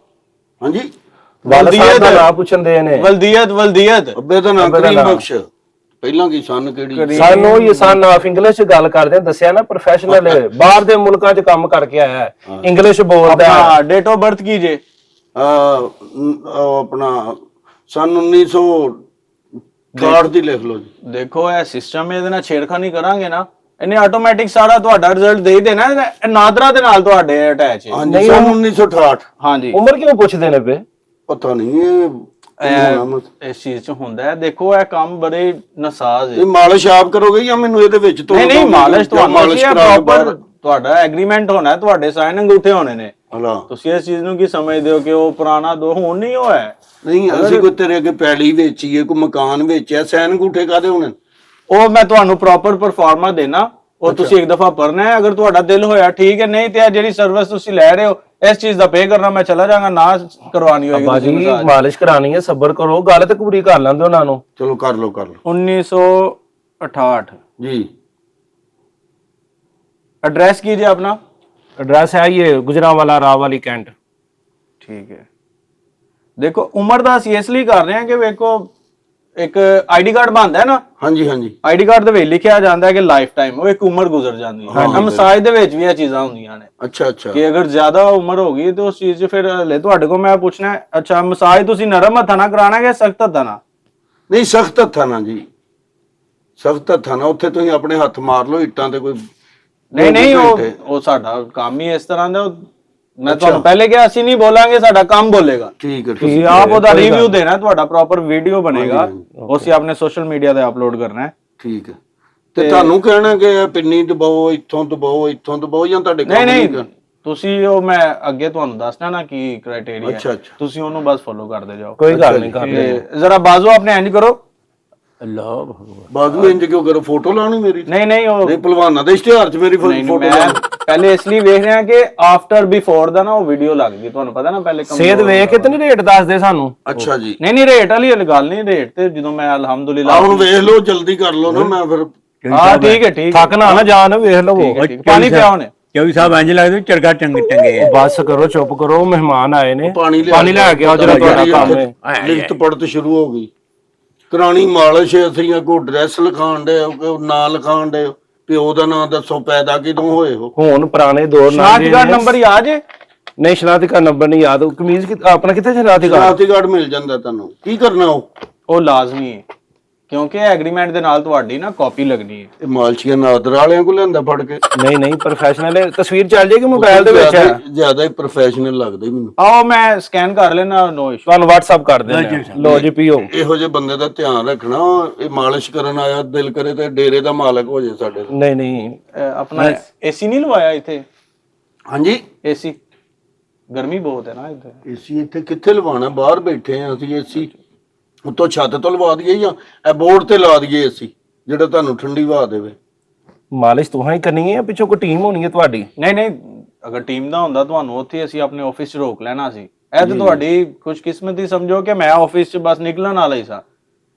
ਹਾਂਜੀ ਵਾਲਾ ਸਾਹਿਬ ਦਾ ਨਾਮ ਪੁੱਛਣਦੇ ਨੇ। ਵਲਦੀਅਤ ਅੱਬੇ ਦਾ ਨਾਮ ਕਰੀਮ ਬਖਸ਼। ਪਹਿਲਾਂ ਕੀ ਸਨ ਕਿਹੜੀ? ਸਾਨੂੰ ਇਹ ਸਨ ਆਫ ਇੰਗਲਿਸ਼ ਇੰਗਲਿਸ਼ ਗੱਲ ਦੱਸਿਆ ਨਾ, ਪ੍ਰੋਫੈਸ਼ਨਲ ਬਾਹਰ ਦੇ ਮੁਲਕਾਂ 'ਚ ਕੰਮ ਕਰਕੇ ਆਇਆ ਹੈ, ਇੰਗਲਿਸ਼ ਬੋਲਦਾ ਹੈ। ਆਪਣਾ ਡੇਟ ਆਫ ਬਰਥ ਕੀ ਜੇ? ਆਪਣਾ ਸਨ 1960 ਦੀ ਲਿਖ ਲਓ ਜੀ। ਦੇਖੋ ਇਹ ਸਿਸਟਮ ਇਹਦੇ ਨਾਲ ਛੇੜਖਾਨੀ ਕਰਾਂਗੇ ਨਾ ਇਹਨੇ ਆਟੋਮੈਟਿਕ ਸਾਰਾ ਤੁਹਾਡਾ ਰਿਜ਼ਲਟ ਦੇ ਹੀ ਦੇਣਾ। ਇਹ ਨਾਦਰਾ ਦੇ ਨਾਲ ਤੁਹਾਡੇ ਅਟੈਚ ਹੈ। ਹਾਂਜੀ ਸਨ 1968। ਹਾਂਜੀ ਉਮਰ ਕਿਉਂ ਪੁੱਛਦੇ ਨੇ ਪਏ? ਪਤਾ ਨਹੀਂ ਇਹ ਇਸ ਚੀਜ਼ 'ਚ ਹੁੰਦਾ ਹੈ। ਦੇਖੋ ਇਹ ਕੰਮ ਬੜੇ ਨਸਾਜ਼ ਹੈ। ਇਹ ਮਾਲਿਸ਼ ਆਪ ਕਰੋਗੇ ਜਾਂ ਮੈਨੂੰ ਇਹਦੇ ਵਿੱਚ ਤੋਂ? ਨਹੀਂ ਮਾਲਿਸ਼ ਤੁਹਾਨੂੰ ਕਰਾਓ ਪ੍ਰੋਪਰ ਤੁਹਾਡਾ ਐਗਰੀਮੈਂਟ ਹੋਣਾ ਹੈ, ਤੁਹਾਡੇ ਸਾਈਨ ਅੰਗੂਠੇ ਹੋਣੇ ਨੇ। ਹਲਾ ਤੁਸੀਂ ਇਸ ਚੀਜ਼ ਨੂੰ ਕੀ ਸਮਝਦੇ ਹੋ ਕਿ ਉਹ ਪੁਰਾਣਾ ਦੋ ਹੁਣ ਨਹੀਂ ਹੋਇਆ? ਨਹੀਂ ਅਸੀਂ ਕੋਈ ਤੇਰੇ ਅੱਗੇ ਪੈਲੀ ਵੇਚੀਏ, ਕੋਈ ਮਕਾਨ ਵੇਚਿਆ, ਸੈਨ ਅੰਗੂਠੇ ਕਾਦੇ ਹੋਣੇ? ਉਹ ਮੈਂ ਤੁਹਾਨੂੰ ਪ੍ਰੋਪਰ ਪਰਫਾਰਮਾ ਦੇਣਾ, ਉਹ ਤੁਸੀਂ ਇੱਕ ਦਫਾ ਪੜਨਾ ਹੈ। ਅਗਰ ਤੁਹਾਡਾ ਦਿਲ ਹੋਇਆ ਠੀਕ ਹੈ, ਨਹੀਂ ਤੇ ਜਿਹੜੀ ਸਰਵਿਸ ਤੁਸੀਂ ਲੈ ਰਹੇ ਹੋ ਇਸ ਚੀਜ਼ ਦਾ ਪੇ ਕਰਨਾ ਮੈਂ ਚਲਾ ਜਾਗਾ। ਨਾ ਕਰਵਾਣੀ ਹੋਏਗੀ ਬਾਜੀ ਮਾਲਿਸ਼ ਕਰਾਣੀ ਹੈ, ਸਬਰ ਕਰੋ, ਗੱਲ ਤੇ ਪੂਰੀ ਕਰ ਲੈਂਦੇ ਉਹਨਾਂ ਨੂੰ। ਚਲੋ ਕਰ ਲਓ 1968 ਜੀ। ਐਡਰੈਸ ਕੀ ਜੀ ਆਪਣਾ? ਐਡਰੈਸ ਹੈ ਇਹ ਗੁਜਰਾਂਵਾਲਾ ਰਾਵਵਾਲੀ ਕੈਂਟ। ਠੀਕ ਹੈ। ਦੇਖੋ ਉਮਰ ਦਾ ਅਸੀਂ ਇਸ ਲਈ ਕਰ ਰਹੇ ਹਾਂ ਕਿ ਵੇਖੋ ਇੱਕ ਆਈਡੀ ਕਾਰਡ ਬਣਦਾ ਹੈ ਨਾ। ਹਾਂਜੀ ਹਾਂਜੀ ਆਈਡੀ ਕਾਰਡ ਦੇ ਵਿੱਚ ਲਿਖਿਆ ਜਾਂਦਾ ਹੈ ਕਿ ਲਾਈਫ ਟਾਈਮ, ਉਹ ਇੱਕ ਉਮਰ ਗੁਜ਼ਰ ਜਾਂਦੀ ਹੈ। ਮਸਾਜ ਦੇ ਵਿੱਚ ਵੀ ਇਹ ਚੀਜ਼ਾਂ ਹੁੰਦੀਆਂ ਨੇ ਅੱਛਾ ਅੱਛਾ ਕਿ ਅਗਰ ਜ਼ਿਆਦਾ ਉਮਰ ਹੋ ਗਈ ਤੇ ਉਸ ਚੀਜ਼ 'ਚ ਫਿਰ ਹਲੇ ਤੁਹਾਡੇ ਕੋਲ ਮੈਂ ਪੁੱਛਣਾ ਹੈ, ਅੱਛਾ ਮਸਾਜ ਤੁਸੀਂ ਨਰਮ ਹੱਥਾਂ ਨਾਲ ਕਰਾਣਾ ਕਿ ਸਖਤ ਹੱਥਾਂ ਨਾਲ? ਨਹੀਂ ਸਖਤ ਹੱਥਾਂ ਨਾਲ ਜੀ, ਸਖਤ ਹੱਥਾਂ ਨਾਲ। ਉੱਥੇ ਤੁਸੀਂ ਆਪਣੇ ਹੱਥ ਮਾਰ ਲਓ ਇੱਟਾਂ ਤੇ ਕੋਈ। ਨਹੀਂ ਉਹ ਸਾਡਾ ਕੰਮ ਹੀ ਇਸ ਤਰ੍ਹਾਂ ਦਾ। ਮੈਂ ਤੁਹਾਨੂੰ ਪਹਿਲੇ ਕਿਹਾ ਅਸੀਂ ਨਹੀਂ ਬੋਲਾਂਗੇ, ਸਾਡਾ ਕੰਮ ਬੋਲੇਗਾ। ਠੀਕ ਹੈ ਤੁਸੀਂ ਆਪ ਉਹਦਾ ਰਿਵਿਊ ਦੇਣਾ, ਤੁਹਾਡਾ ਪ੍ਰੋਪਰ ਵੀਡੀਓ ਬਣੇਗਾ, ਉਹ ਅਸੀਂ ਆਪਣੇ ਸੋਸ਼ਲ ਮੀਡੀਆ ਤੇ ਅਪਲੋਡ ਕਰਨਾ ਹੈ। ਠੀਕ ਹੈ। ਤੇ ਤੁਹਾਨੂੰ ਕਹਿਣਾ ਕਿ ਪਿੰਨੀ ਦਬਾਓ, ਇੱਥੋਂ ਦਬਾਓ, ਇੱਥੋਂ ਦਬਾਓ, ਜਾਂ ਤੁਹਾਡੇ ਕੰਮ ਨਹੀਂ ਤੁਸੀਂ ਉਹ ਮੈਂ ਅੱਗੇ ਤੁਹਾਨੂੰ ਦੱਸਣਾ ਨਾ ਕੀ ਕ੍ਰਾਈਟੇਰੀਆ ਅੱਛਾ ਹੈ, ਤੁਸੀਂ ਉਹਨੂੰ ਬਸ ਫੋਲੋ ਕਰਦੇ ਜਾਓ। ਕੋਈ ਗੱਲ ਨਹੀਂ ਕਰਦੇ। ਜ਼ਰਾ ਬਾਜ਼ੂ ਆਪਣੇ ਇੰਜ ਕਰੋ। ਅੱਲਾਹ ਭਗਵਾਨ। ਬਾਜ਼ੂ ਇੰਜ ਕਿਉਂ ਕਰੋ? ਫੋਟੋ ਲਾਣੀ ਮੇਰੀ? ਨਹੀਂ ਉਹ ਨਹੀਂ ਪਹਿਲਵਾਨਾਂ ਦੇ ਇਸ਼ਤਿਹਾਰ 'ਚ ਮੇਰੀ ਫੋਟੋ ਮੈਂ ਪਹਿਲੇ ਇਸ ਲਈ ਵੇਖ ਰਿਹਾ ਕਿ ਆਫਟਰ ਬਿਫੋਰ ਦਾ ਨਾ ਉਹ ਵੀਡੀਓ ਲੱਗ ਗਈ। ਤੁਹਾਨੂੰ ਪਤਾ ਨਾ ਪਹਿਲੇ ਸੇਧ ਵੇਖ ਕੇ ਤੇ ਨਹੀਂ ਰੇਟ ਦੱਸਦੇ ਸਾਨੂੰ। ਅੱਛਾ ਜੀ। ਨਹੀਂ ਰੇਟ ਵਾਲੀ ਗੱਲ ਨਹੀਂ। ਰੇਟ ਤੇ ਜਦੋਂ ਮੈਂ ਅਲਹਮਦੁਲਿਲਾ ਹੁਣ ਵੇਖ ਲਓ, ਜਲਦੀ ਕਰ ਲਓ ਨਾ, ਮੈਂ ਫਿਰ। ਹਾਂ ਠੀਕ ਹੈ ਠੀਕ ਥੱਕ ਨਾ ਜਾਣ, ਵੇਖ ਲਵੋ। ਪਾਣੀ ਪਿਆ ਉਹਨੇ। ਕਿਉਂਕਿ ਸਾਹਿਬ ਇੰਜ ਲੱਗਦਾ ਚਰਗਾ ਟੰਗੇ ਬਸ ਕਰੋ, ਚੁੱਪ ਕਰੋ, ਮਹਿਮਾਨ ਆਏ ਨੇ, ਪਾਣੀ ਲੈ ਕੇ ਆਓ। ਜਿਹੜਾ ਤੁਹਾਡਾ ਕੰਮ ਹੈ ਲਿਖਤ ਪੜਤ ਸ਼ੁਰੂ ਹੋ ਗਈ। ਕਰਾਣੀ ਮਾਲਿਸ਼ ਅਸੀਂ ਕੋ ਡਰੈਸ ਲਿਖਾਣ ਦੇ, ਨਾਂ ਲਿਖਾਣ ਦੇ, ਪਿਓ ਦਾ ਨਾਂ ਦੱਸੋ, ਪੈਦਾ ਕਿਦੋਂ ਹੋਏ ਹੋ। ਹੁਣ ਪੁਰਾਣੇ ਦੌਰ ਸ਼ਨਾਖਤੀ ਕਾਰਡ ਨੰਬਰ ਯਾਦ ਜੇ? ਨਹੀਂ ਸ਼ਨਾਖਤੀ ਕਾਰਡ ਨੰਬਰ ਨਹੀਂ ਯਾਦ। ਕਮੀਜ਼ ਆਪਣਾ ਕਿੱਥੇ ਸ਼ਨਾਖਤੀ ਕਾਰਡ? ਸ਼ਨਾਖਤੀ ਕਾਰਡ ਮਿਲ ਜਾਂਦਾ ਤੁਹਾਨੂੰ। ਕੀ ਕਰਨਾ ਉਹ ਲਾਜ਼ਮੀ ਹੈ ਕਿਉਂਕਿ ਐਗਰੀਮੈਂਟ ਦੇ ਨਾਲ ਤੁਹਾਡੀ ਨਾ ਕਾਪੀ ਲੱਗਣੀ ਹੈ। ਇਹ ਮਾਲਸ਼ੀਆਂ ਨਾਦਰ ਵਾਲਿਆਂ ਕੋਲ ਲੈਂਦਾ ਫੜ ਕੇ? ਨਹੀਂ ਪ੍ਰੋਫੈਸ਼ਨਲ ਹੈ। ਤਸਵੀਰ ਚੱਲ ਜਾਏਗੀ ਮੋਬਾਈਲ ਦੇ ਵਿੱਚ। ਜ਼ਿਆਦਾ ਹੀ ਪ੍ਰੋਫੈਸ਼ਨਲ ਲੱਗਦਾ ਮੈਨੂੰ। ਆਓ ਮੈਂ ਸਕੈਨ ਕਰ ਲੈਣਾ, ਨੋ ਇਸ਼ੂ। ਤੁਹਾਨੂੰ WhatsApp ਕਰ ਦੇਣਾ। ਲੋ ਜੀ ਪੀਓ। ਇਹੋ ਜਿਹੇ ਬੰਦੇ ਦਾ ਧਿਆਨ ਰੱਖਣਾ। ਇਹ ਮਾਲਿਸ਼ ਕਰਨ ਆਇਆ, ਦਿਲ ਕਰੇ ਤੇ ਡੇਰੇ ਦਾ ਮਾਲਕ ਹੋ ਜਾਏ ਸਾਡੇ। ਨਹੀਂ ਆਪਣਾ ਏਸੀ ਨਹੀਂ ਲਵਾਇਆ ਇੱਥੇ? ਹਾਂਜੀ ਏਸੀ ਗਰਮੀ ਬਹੁਤ ਹੈ ਨਾ ਇੱਥੇ। ਏਸੀ ਇੱਥੇ ਕਿੱਥੇ ਲਵਾਉਣਾ? ਬਾਹਰ ਬੈਠੇ ਆ ਅਸੀਂ। ਏਸੀ ਉੱਤੋਂ ਛੱਤ ਤੋਂ ਲਵਾ ਦਈਏ ਜਾਂ ਇਹ ਬੋਰਡ ਤੇ ਲਾ ਦਈਏ ਏਸੀ, ਜਿਹੜਾ ਤੁਹਾਨੂੰ ਠੰਡੀ ਹਵਾ ਦੇਵੇ? ਮਾਲਿਸ਼ ਤੁਹਾਂ ਹੀ ਕਰਨੀ ਹੈ, ਪਿੱਛੋਂ ਕੋਈ ਟੀਮ ਹੋਣੀ ਹੈ ਤੁਹਾਡੀ? ਨਹੀਂ ਅਗਰ ਟੀਮ ਦਾ ਹੁੰਦਾ ਤੁਹਾਨੂੰ ਉੱਥੇ ਅਸੀਂ ਆਪਣੇ ਆਫਿਸ 'ਚ ਰੋਕ ਲੈਣਾ ਸੀ। ਇਹ ਤੇ ਤੁਹਾਡੀ ਖੁਸ਼ਕਿਸਮਤੀ ਸਮਝੋ ਕਿ ਮੈਂ ਆਫਿਸ 'ਚ ਬਸ ਨਿਕਲਣ ਵਾਲਾ ਹੀ ਸਾਂ।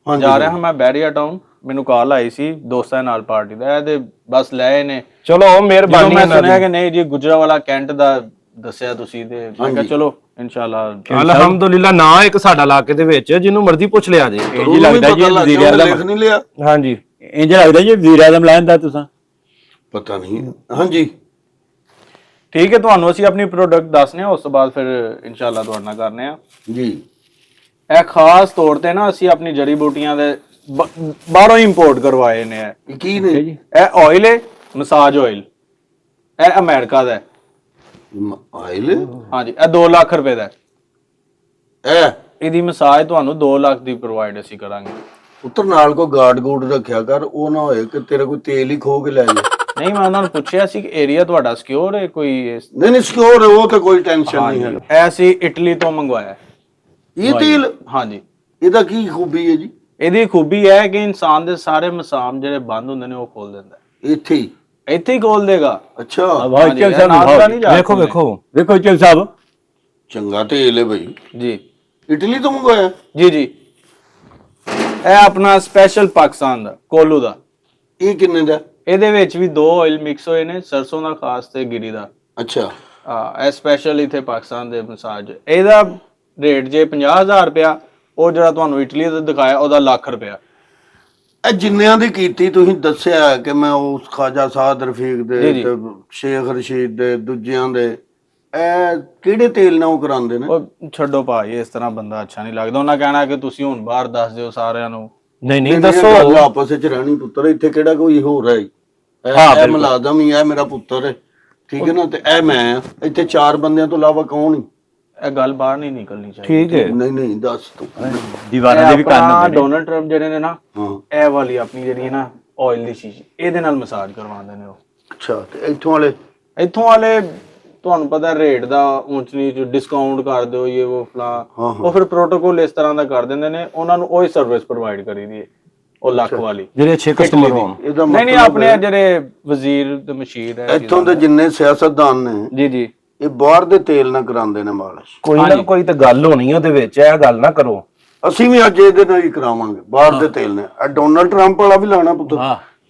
ਜਾ ਰਿਹਾ ਹਾਂ ਮੈਂ ਬੈਰੀਆ ਟਾਊਨ, ਮੈਨੂੰ ਕਾਲ ਆਈ ਸੀ ਦੋਸਤਾਂ ਨਾਲ ਪਾਰਟੀ ਦਾ, ਇਹਦੇ ਬਸ ਲਏ ਨੇ। ਚਲੋ ਮਿਹਰਬਾਨੀ। ਮੈਂ ਸੁਣਿਆ ਕਿ ਨਹੀਂ ਜੀ ਗੁਜਰਾਂਵਾਲਾ ਕੈਂਟ ਦਾ ਦੱਸਿਆ ਤੁਸੀਂ ਤੇ ਮੈਂ ਕਿਹਾ ਚਲੋ ਇਨਸ਼ਾਅੱਲਾ ਅਲਹਮਦੁਲਿਲਾ ਨਾ ਇੱਕ ਸਾਡਾ ਇਲਾਕੇ ਦੇ ਵਿੱਚ ਜਿਹਨੂੰ ਮਰਜ਼ੀ ਪੁੱਛ ਲਿਆ ਜੇ ਇੰਜ ਲੱਗਦਾ ਜੀ ਵਜ਼ੀਰ ਆਜ਼ਮ ਲਿਖ ਨਹੀਂ ਲਿਆ। ਹਾਂਜੀ ਇੰਜ ਲੱਗਦਾ ਜੀ ਵਜ਼ੀਰ ਆਜ਼ਮ ਲੈਂਦਾ ਤੁਸੀਂ ਪਤਾ ਨਹੀਂ। ਹਾਂਜੀ ਠੀਕ ਹੈ, ਤੁਹਾਨੂੰ ਅਸੀਂ ਆਪਣੀ ਪ੍ਰੋਡਕਟ ਦੱਸਨੇ ਆ, ਉਸ ਤੋਂ ਬਾਅਦ ਫਿਰ ਇਨਸ਼ਾਅੱਲਾ ਤੁਹਾਡੇ ਨਾਲ ਕਰਨੇ ਆ ਜੀ। ਇਹ ਖਾਸ ਤੌਰ ਤੇ ਨਾ ਅਸੀਂ ਆਪਣੀ ਜੜੀ ਬੂਟੀਆਂ ਦੇ ਬਾਹਰੋਂ ਇੰਪੋਰਟ ਕਰਵਾਏ ਨੇ ਇਹ ਕੀ ਨੇ? ਇਹ ਆਇਲ ਹੈ, ਮਸਾਜ ਆਇਲ, ਇਹ ਅਮਰੀਕਾ ਦਾ ਹੈ। ਆਇਲ? ਹਾਂਜੀ, ਇਹ 2 ਲੱਖ ਰੁਪਏ ਦਾ ਹੈ। ਇਹ ਇਹਦੀ ਮਸਾਜ ਤੁਹਾਨੂੰ 2 ਲੱਖ ਦੀ ਪ੍ਰੋਵਾਈਡ ਅਸੀਂ ਕਰਾਂਗੇ। ਉੱਤਰ ਨਾਲ ਕੋ ਗਾਰਡ ਗੂਡ ਰੱਖਿਆ ਕਰ, ਉਹ ਨਾ ਹੋਏ ਕਿ ਤੇਰਾ ਕੋਈ ਤੇਲ ਹੀ ਖੋ ਕੇ ਲੈ ਜਾਏ। ਨਹੀਂ, ਮੈਂ ਉਹਨਾਂ ਨੂੰ ਪੁੱਛਿਆ ਸੀ ਕਿ ਏਰੀਆ ਤੁਹਾਡਾ ਸਿਕਿਉਰ ਹੈ ਕੋਈ? ਨਹੀਂ ਨਹੀਂ ਸਿਕਿਉਰ ਉਹ ਤਾਂ ਕੋਈ ਟੈਨਸ਼ਨ ਨਹੀਂ ਹੈ। ਇਹ ਅਸੀਂ ਇਟਲੀ ਤੋਂ ਮੰਗਵਾਇਆ ਹੈ। ਇਹ ਤੇਲ? ਹਾਂਜੀ। ਇਹਦਾ ਕੀ ਖੂਬੀ ਹੈ ਜੀ? ਇਹਦੀ ਖੂਬੀ ਹੈ ਕਿ ਇਨਸਾਨ ਦੇ ਸਾਰੇ ਮਸਾਮ ਜਿਹੜੇ ਬੰਦ ਹੁੰਦੇ ਨੇ ਉਹ ਖੋਲ ਦਿੰਦਾ ਹੈ। ਇੱਥੇ ਹੀ? ਇੱਥੇ ਹੀ ਖੋਲ ਦੇਗਾ। ਅੱਛਾ ਹਾਂਜੀ, ਇਹ ਨਾਸਰਾ ਨਹੀਂ ਜਾ ਵੇਖੋ ਵੇਖੋ ਵੇਖੋ ਚਲ ਸਾਹਿਬ, ਚੰਗਾ ਤੇਲ ਹੈ ਭਾਈ। ਜੀ ਇਟਲੀ ਤੋਂ ਮੰਗਵਾਇਆ? ਜੀ ਜੀ। ਇਹ ਆਪਣਾ ਸਪੈਸ਼ਲ ਪਾਕਿਸਤਾਨ ਦਾ ਕੋਲੂ ਦਾ। ਇਹ ਕਿੰਨੇ ਦਾ? ਇਹਦੇ ਵਿੱਚ ਵੀ 2 ਆਇਲ ਮਿਕਸ ਹੋਏ ਨੇ, ਸਰਸੋਂ ਦਾ ਖਾਸ ਤੇ ਗਿਰੀ ਦਾ। ਅੱਛਾ ਇਹ ਸਪੈਸ਼ਲ ਇੱਥੇ ਪਾਕਿਸਤਾਨ ਦੇ ਮਸਾਜ। ਇਹਦਾ ਰੇਟ ਜੇ 50,000 ਰੁਪਇਆ, ਉਹ ਜਿਹੜਾ ਤੁਹਾਨੂੰ ਇਟਲੀ ਦਾ ਦਿਖਾਇਆ ਉਹਦਾ ਲੱਖ ਰੁਪਇਆ। ਇਹ ਜਿੰਨਿਆਂ ਦੀ ਕੀਤੀ ਤੁਸੀਂ ਦੱਸਿਆ ਕਿ ਮੈਂ ਉਸ ਖਾਜਾ ਸਾਦ ਰਫੀਕ ਦੇ ਤੇ ਸ਼ੇਖ ਰਸ਼ੀਦ ਦੇ ਦੂਜਿਆਂ ਦੇ, ਇਹ ਕਿਹੜੇ ਤੇਲ ਨਾਲ ਉਹ ਕਰਾਉਂਦੇ ਨੇ? ਉਹ ਛੱਡੋ ਭਾਈ, ਇਸ ਤਰ੍ਹਾਂ ਬੰਦਾ ਅੱਛਾ ਨਹੀਂ ਲੱਗਦਾ। ਉਹਨਾਂ ਕਹਿਣਾ ਕਿ ਤੁਸੀਂ ਹੁਣ ਬਾਹਰ ਦੱਸ ਦਿਓ ਸਾਰਿਆਂ ਨੂੰ। ਨਹੀਂ ਨਹੀਂ ਇਹ ਦੱਸੋ ਗੱਲ ਆਪਸ ਵਿੱਚ ਰਹਿਣੀ ਪੁੱਤਰ, ਇੱਥੇ ਕਿਹੜਾ ਕੋਈ ਹੋਰ ਹੈ? ਇਹ ਮੁਲਾਜ਼ਮ ਹੀ ਹੈ, ਮੇਰਾ ਪੁੱਤਰ ਹੈ, ਠੀਕ ਹੈ ਨਾ? ਤੇ ਇਹ ਮੈਂ ਆ, ਇੱਥੇ 4 ਬੰਦਿਆਂ ਤੋਂ ਇਲਾਵਾ ਕੌਣ ਹੀ? ਇਹ ਗੱਲ ਬਾਹਰ ਨਹੀਂ ਨਿਕਲਣੀ ਚਾਹੀਦੀ। ਠੀਕ ਹੈ। ਨਹੀਂ ਨਹੀਂ ਦੱਸ ਤੂੰ। ਦੀਵਾਰਾਂ ਦੇ ਵੀ ਕੰਨ ਹੁੰਦੇ ਨੇ। ਡੋਨਲਡ ਟਰੰਪ ਜਿਹੜੇ ਨੇ ਨਾ, ਹਾਂ ਇਹ ਵਾਲੀ ਆਪਣੀ ਜਿਹੜੀ ਹੈ ਨਾ ਆਇਲ ਦੀ ਸ਼ੀਸ਼ੀ, ਇਹਦੇ ਨਾਲ ਮਸਾਜ ਕਰਵਾਉਂਦੇ ਨੇ ਉਹ। ਅੱਛਾ, ਤੇ ਇੱਥੋਂ ਵਾਲੇ? ਇੱਥੋਂ ਵਾਲੇ ਤੁਹਾਨੂੰ ਪਤਾ ਰੇਟ ਦਾ ਊਂਚ ਨੀਚ ਡਿਸਕਾਊਂਟ ਕਰ ਦਿਓ, ਇਹ ਉਹ ਫਲਾ, ਉਹ ਫਿਰ ਪ੍ਰੋਟੋਕੋਲ ਇਸ ਤਰ੍ਹਾਂ ਦਾ ਕਰ ਦਿੰਦੇ ਨੇ। ਉਹਨਾਂ ਨੂੰ ਉਹੀ ਸਰਵਿਸ ਪ੍ਰੋਵਾਈਡ ਕਰੀ ਦੀ ਹੈ, ਉਹ ਲੱਖ ਵਾਲੀ ਜਿਹੜੇ ਅੱਛੇ ਕਸਟਮਰ ਹੋਣ। ਇਹਦਾ ਨਹੀਂ ਆਪਣੇ ਜਿਹੜੇ ਵਜ਼ੀਰ ਤੇ ਮਸ਼ੀਰ ਹੈ ਇੱਥੋਂ ਦੇ ਜਿੰਨੇ ਸਿਆਸਤਦਾਨ ਨੇ ਜੀ ਜੀ, ਇਹ ਬਾਹਰ ਦੇ ਤੇਲ ਨਾਲ ਕਰਾਉਂਦੇ ਨੇ ਮਾਲਿਸ਼। ਕੋਈ ਨਾ ਕੋਈ ਤਾਂ ਗੱਲ ਹੋਣੀ ਉਹਦੇ ਵਿੱਚ, ਇਹ ਗੱਲ ਨਾ ਕਰੋ। ਅਸੀਂ ਵੀ ਅੱਜ ਇਹਦੇ ਨਾਲ ਹੀ ਕਰਾਵਾਂਗੇ, ਬਾਹਰ ਦੇ ਤੇਲ ਨੇ। ਇਹ ਡੋਨਲਡ ਟਰੰਪ ਵਾਲਾ ਵੀ ਲਾਣਾ ਪੁੱਤ,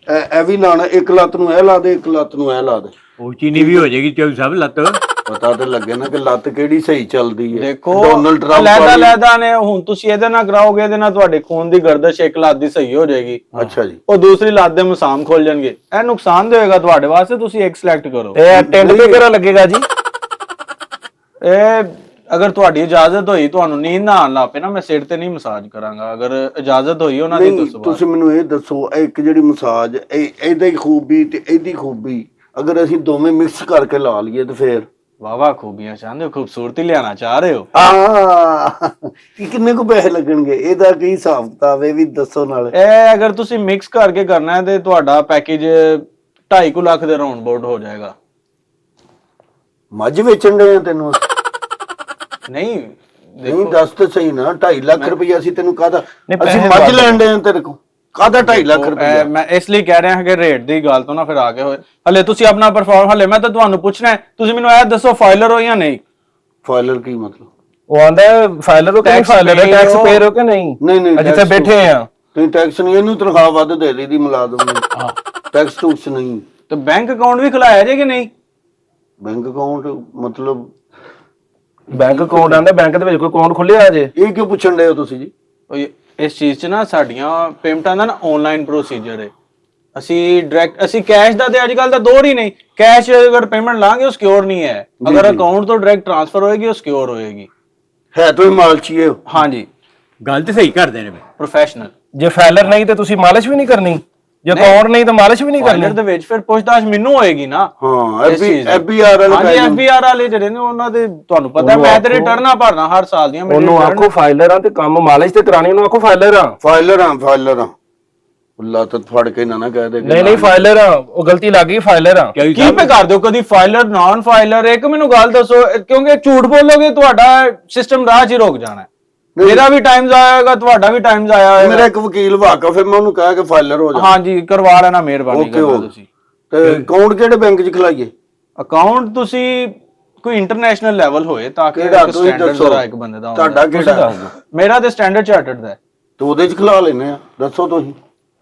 ਇਹ ਵੀ ਲਾਣਾ। ਇੱਕ ਲੱਤ ਨੂੰ ਇਹ ਲਾ ਦੇ, ਇੱਕ ਲੱਤ ਨੂੰ ਇਹ ਲਾ ਦੇ। ਉਹ ਚੀਨੀ ਵੀ ਹੋ ਜਾਏਗੀ ਚਲ ਸਾਹਿਬ ਲੱਤ। ਪਤਾ ਤੇ ਲੱਗੇ ਨਾ ਕਿ ਲੱਤ ਕਿਹੜੀ ਸਹੀ ਚੱਲਦੀ ਹੈ। ਦੇਖੋ ਡੋਨਲਡ ਟਰੰਪ ਲੈਦਾ ਨੇ। ਹੁਣ ਤੁਸੀਂ ਇਹਦੇ ਨਾਲ ਕਰਾਓਗੇ, ਇਹਦੇ ਨਾਲ ਤੁਹਾਡੇ ਖੂਨ ਦੀ ਗਰਦਸ਼ ਇੱਕ ਲੱਤ ਦੀ ਸਹੀ ਹੋ ਜਾਏਗੀ। ਅੱਛਾ ਜੀ। ਉਹ ਦੂਸਰੀ ਲੱਤ ਦੇ ਮਸਾਮ ਖੁੱਲ ਜਾਣਗੇ। ਇਹ ਨੁਕਸਾਨ ਦੇਵੇਗਾ ਤੁਹਾਡੇ ਵਾਸਤੇ। ਤੁਸੀਂ ਇੱਕ ਸਿਲੈਕਟ ਕਰੋ। ਇਹ ਟੈਂਡ ਤੇ ਕਿਹੜਾ ਲੱਗੇਗਾ ਜੀ? ਇਹ ਅਗਰ ਤੁਹਾਡੀ ਇਜਾਜ਼ਤ ਹੋਈ, ਤੁਹਾਨੂੰ ਨੀਂਦ ਨਾ ਆਉਣ ਲੱਗ ਪਏ ਨਾ, ਮੈਂ ਸਿਰ ਤੇ ਨਹੀਂ ਮਸਾਜ ਕਰਾਂਗਾ। ਅਗਰ ਇਜਾਜ਼ਤ ਹੋਈ ਉਹਨਾਂ ਦੀ ਤਾਂ ਤੁਸੀਂ ਮੈਨੂੰ ਇਹ ਦੱਸੋ, ਇੱਕ ਜਿਹੜੀ ਮਸਾਜ ਇਹਦਾ ਹੀ ਖੂਬੀ ਤੇ ਇਹਦੀ ਖੂਬੀ, ਅਗਰ ਅਸੀਂ ਦੋਵੇਂ ਮਿਕਸ ਕਰਕੇ ਲਾ ਲਈਏ ਤੇ ਫੇਰ? ਵਾਵਾ ਖੂਬੀਆਂ ਚਾਹੁੰਦੇ ਹੋ, ਖੂਬਸੂਰਤੀ ਲਿਆਣਾ ਚਾਹ ਰਹੇ ਹੋ? ਕਿੰਨੇ ਕੁ ਪੈਸੇ ਲੱਗਣਗੇ? ਇਹਦਾ ਕੀ ਹਿਸਾਬ ਕਿਤਾਬ ਹੈ ਵੀ ਦੱਸੋ ਨਾਲ। ਇਹ ਅਗਰ ਤੁਸੀਂ ਮਿਕਸ ਕਰਕੇ ਕਰਨਾ ਹੈ ਤੇ ਤੁਹਾਡਾ ਪੈਕੇਜ 2.5 ਲੱਖ ਦੇ ਰਾਉਂਡ ਬੋਰਡ ਹੋ ਜਾਏਗਾ। ਮੱਝ ਵੇਚਣ ਦੇ ਆ ਤੈਨੂੰ? ਨਹੀਂ ਦੱਸ ਤੇ ਸਹੀ ਨਾ। 2.5 ਲੱਖ ਰੁਪਇਆ ਅਸੀਂ ਤੈਨੂੰ ਕਾਹਦਾ? ਅਸੀਂ ਮੱਝ ਲੈਣ ਦੇ ਆ ਤੇਰੇ ਕੋਲ, ਕਾਹਦਾ 2.5 ਲੱਖ ਰੁਪਇਆ? ਮੈਂ ਇਸ ਲਈ ਕਹਿ ਰਿਹਾ ਹਾਂ ਕਿ ਰੇਟ ਦੀ ਗੱਲ ਤੋਂ ਨਾ ਫਿਰ ਆ ਕੇ ਹੋਏ। ਹਲੇ ਤੁਸੀਂ ਆਪਣਾ ਪਰਫਾਰਮ, ਹਲੇ ਮੈਂ ਤਾਂ ਤੁਹਾਨੂੰ ਪੁੱਛਣਾ ਹੈ, ਤੁਸੀਂ ਮੈਨੂੰ ਇਹ ਦੱਸੋ ਫਾਈਲਰ ਹੋ ਜਾਂ ਨਹੀਂ? ਫਾਈਲਰ ਕੀ ਮਤਲਬ? ਉਹ ਆਂਦਾ ਫਾਈਲਰ ਹੋ ਕਿ ਨਹੀਂ ਫਾਈਲਰ ਹੈ, ਟੈਕਸ ਪੇਅਰ ਹੋ ਕਿ ਨਹੀਂ? ਨਹੀਂ ਜਿੱਥੇ ਬੈਠੇ ਆ ਤੁਸੀਂ ਟੈਕਸ ਨਹੀਂ, ਇਹਨੂੰ ਤਨਖਾਹ ਵੱਧ ਦੇ ਲਈ ਦੀ ਮੁਲਾਜ਼ਮ ਨੂੰ, ਟੈਕਸ ਟੂਕਸ ਨਹੀਂ। ਤੇ ਬੈਂਕ ਅਕਾਊਂਟ ਵੀ ਖੁਲਾਇਆ ਜੇ ਕਿ ਨਹੀਂ? ਬੈਂਕ ਅਕਾਊਂਟ ਮਤਲਬ? ਬੈਂਕ ਅਕਾਊਂਟ ਆਂਦਾ, ਬੈਂਕ ਦੇ ਵਿੱਚ ਕੋਈ ਅਕਾਊਂਟ ਖੁੱਲਿਆ ਜੇ? ਇਹ ਕਿਉਂ ਪੁੱਛਣ ਡਏ ਹੋ ਤੁਸੀਂ ਜੀ? ਇਸ ਚੀਜ਼ 'ਚ ਨਾ ਸਾਡੀਆਂ ਪੇਮੈਂਟਾਂ ਦਾ ਨਾ ਆਨਲਾਈਨ ਪ੍ਰੋਸੀਜਰ ਹੈ। ਅਸੀਂ ਡਾਇਰੈਕਟ, ਅਸੀਂ ਕੈਸ਼ ਦਾ ਤੇ ਅੱਜ ਕੱਲ ਦਾ ਦੌਰ ਹੀ ਨਹੀਂ। ਕੈਸ਼ ਅਗਰ ਪੇਮੈਂਟ ਲਾਂਗੇ ਉਹ ਸਿਕਿਉਰ ਨਹੀਂ ਹੈ। ਅਗਰ ਅਕਾਊਂਟ ਤੋਂ ਡਾਇਰੈਕਟ ਟ੍ਰਾਂਸਫਰ ਹੋਏਗੀ ਉਹ ਸਿਕਿਉਰ ਹੋਏਗੀ। ਹੈ ਤੁਸੀਂ ਮਾਲਚੀਏ ਹੋ? ਹਾਂਜੀ, ਗੱਲ ਤੇ ਸਹੀ ਕਰਦੇ ਨੇ। ਪ੍ਰੋਫੈਸ਼ਨਲ। ਜੇ ਫਾਈਲਰ ਨਹੀਂ ਤੇ ਤੁਸੀਂ ਮਾਲਿਸ਼ ਵੀ ਨਹੀਂ ਕਰਨੀ, ਜੇ ਅਕਾਊਂਟ ਨਹੀਂ ਤਾਂ ਮਾਲਿਸ਼ ਵੀ ਨਹੀਂ ਕਰਨੀ। ਫਾਈਲਰ ਦੇ ਵਿੱਚ ਫਿਰ ਪੁੱਛਤਾਛ ਮੈਨੂੰ ਹੋਏਗੀ ਨਾ। ਹਾਂ, ਐਫਬੀਆਰ ਵਾਲੇ। ਹਾਂਜੀ, ਐਫਬੀਆਰ ਵਾਲੇ ਜਿਹੜੇ ਨੇ ਉਹਨਾਂ ਦੇ ਤੁਹਾਨੂੰ ਪਤਾ, ਮੈਂ ਤੇ ਰਿਟਰਨਾਂ ਭਰਨਾ ਹਰ ਸਾਲ ਦੀਆਂ। ਉਹਨੂੰ ਆਖੋ ਫਾਈਲਰ ਆ ਤੇ ਕੰਮ ਮਾਲਿਸ਼ ਤੇ ਕਰਾਣੀ, ਉਹਨੂੰ ਆਖੋ ਫਾਈਲਰ ਆ। ਫਾਈਲਰ ਆ ਅੱਲਾ ਤਾਂ ਫੜ ਕੇ ਨਾ ਕਹਿ ਦੇ। ਨਹੀਂ ਫਾਈਲਰ ਆ, ਉਹ ਗਲਤੀ ਲੱਗ ਗਈ, ਫਾਈਲਰ ਆ। ਕੀ ਪੇ ਕਰ ਦਿਓ ਕਦੀ ਫਾਈਲਰ ਨਾਨ ਫਾਈਲਰ? ਇੱਕ ਮੈਨੂੰ ਗੱਲ ਦੱਸੋ, ਕਿਉਂਕਿ ਝੂਠ ਬੋਲੋਗੇ ਤੁਹਾਡਾ ਸਿਸਟਮ ਰਾਹ 'ਚ ਹੀ ਰੁਕ ਜਾਣਾ। ਮੇਰਾ ਵੀ ਟਾਈਮ ਜ਼ਾਇਆ ਹੋਏਗਾ, ਤੁਹਾਡਾ ਵੀ ਟਾਈਮ ਜ਼ਾਇਆ ਹੋਏਗਾ। ਮੇਰਾ ਇੱਕ ਵਕੀਲ ਵਾਕਫ ਹੈ, ਮੈਂ ਉਹਨੂੰ ਕਹਾਂ ਕਿ ਫਾਈਲਰ ਹੋ ਜਾ। ਹਾਂਜੀ, ਕਰਵਾ ਲੈਣਾ, ਮਿਹਰਬਾਨੀ ਕਰਨਾ ਤੁਸੀਂ। ਤੇ ਅਕਾਊਂਟ ਕਿਹੜੇ ਬੈਂਕ 'ਚ ਖਲਾਈਏ? ਅਕਾਊਂਟ ਤੁਸੀਂ ਕੋਈ ਇੰਟਰਨੈਸ਼ਨਲ ਲੈਵਲ ਹੋਏ ਤਾਂ ਕਿ ਸਟੈਂਡਰਡ ਜ਼ਰਾ ਇੱਕ ਬੰਦੇ ਦਾ। ਤੁਹਾਡਾ ਕਿਹੜਾ? ਮੇਰਾ ਤੇ ਸਟੈਂਡਰਡ ਚਾਰਟਰਡ ਦਾ ਹੈ। ਤੇ ਉਹਦੇ 'ਚ ਖਲਾ ਲੈਨੇ ਆ, ਦੱਸੋ ਤੁਸੀਂ।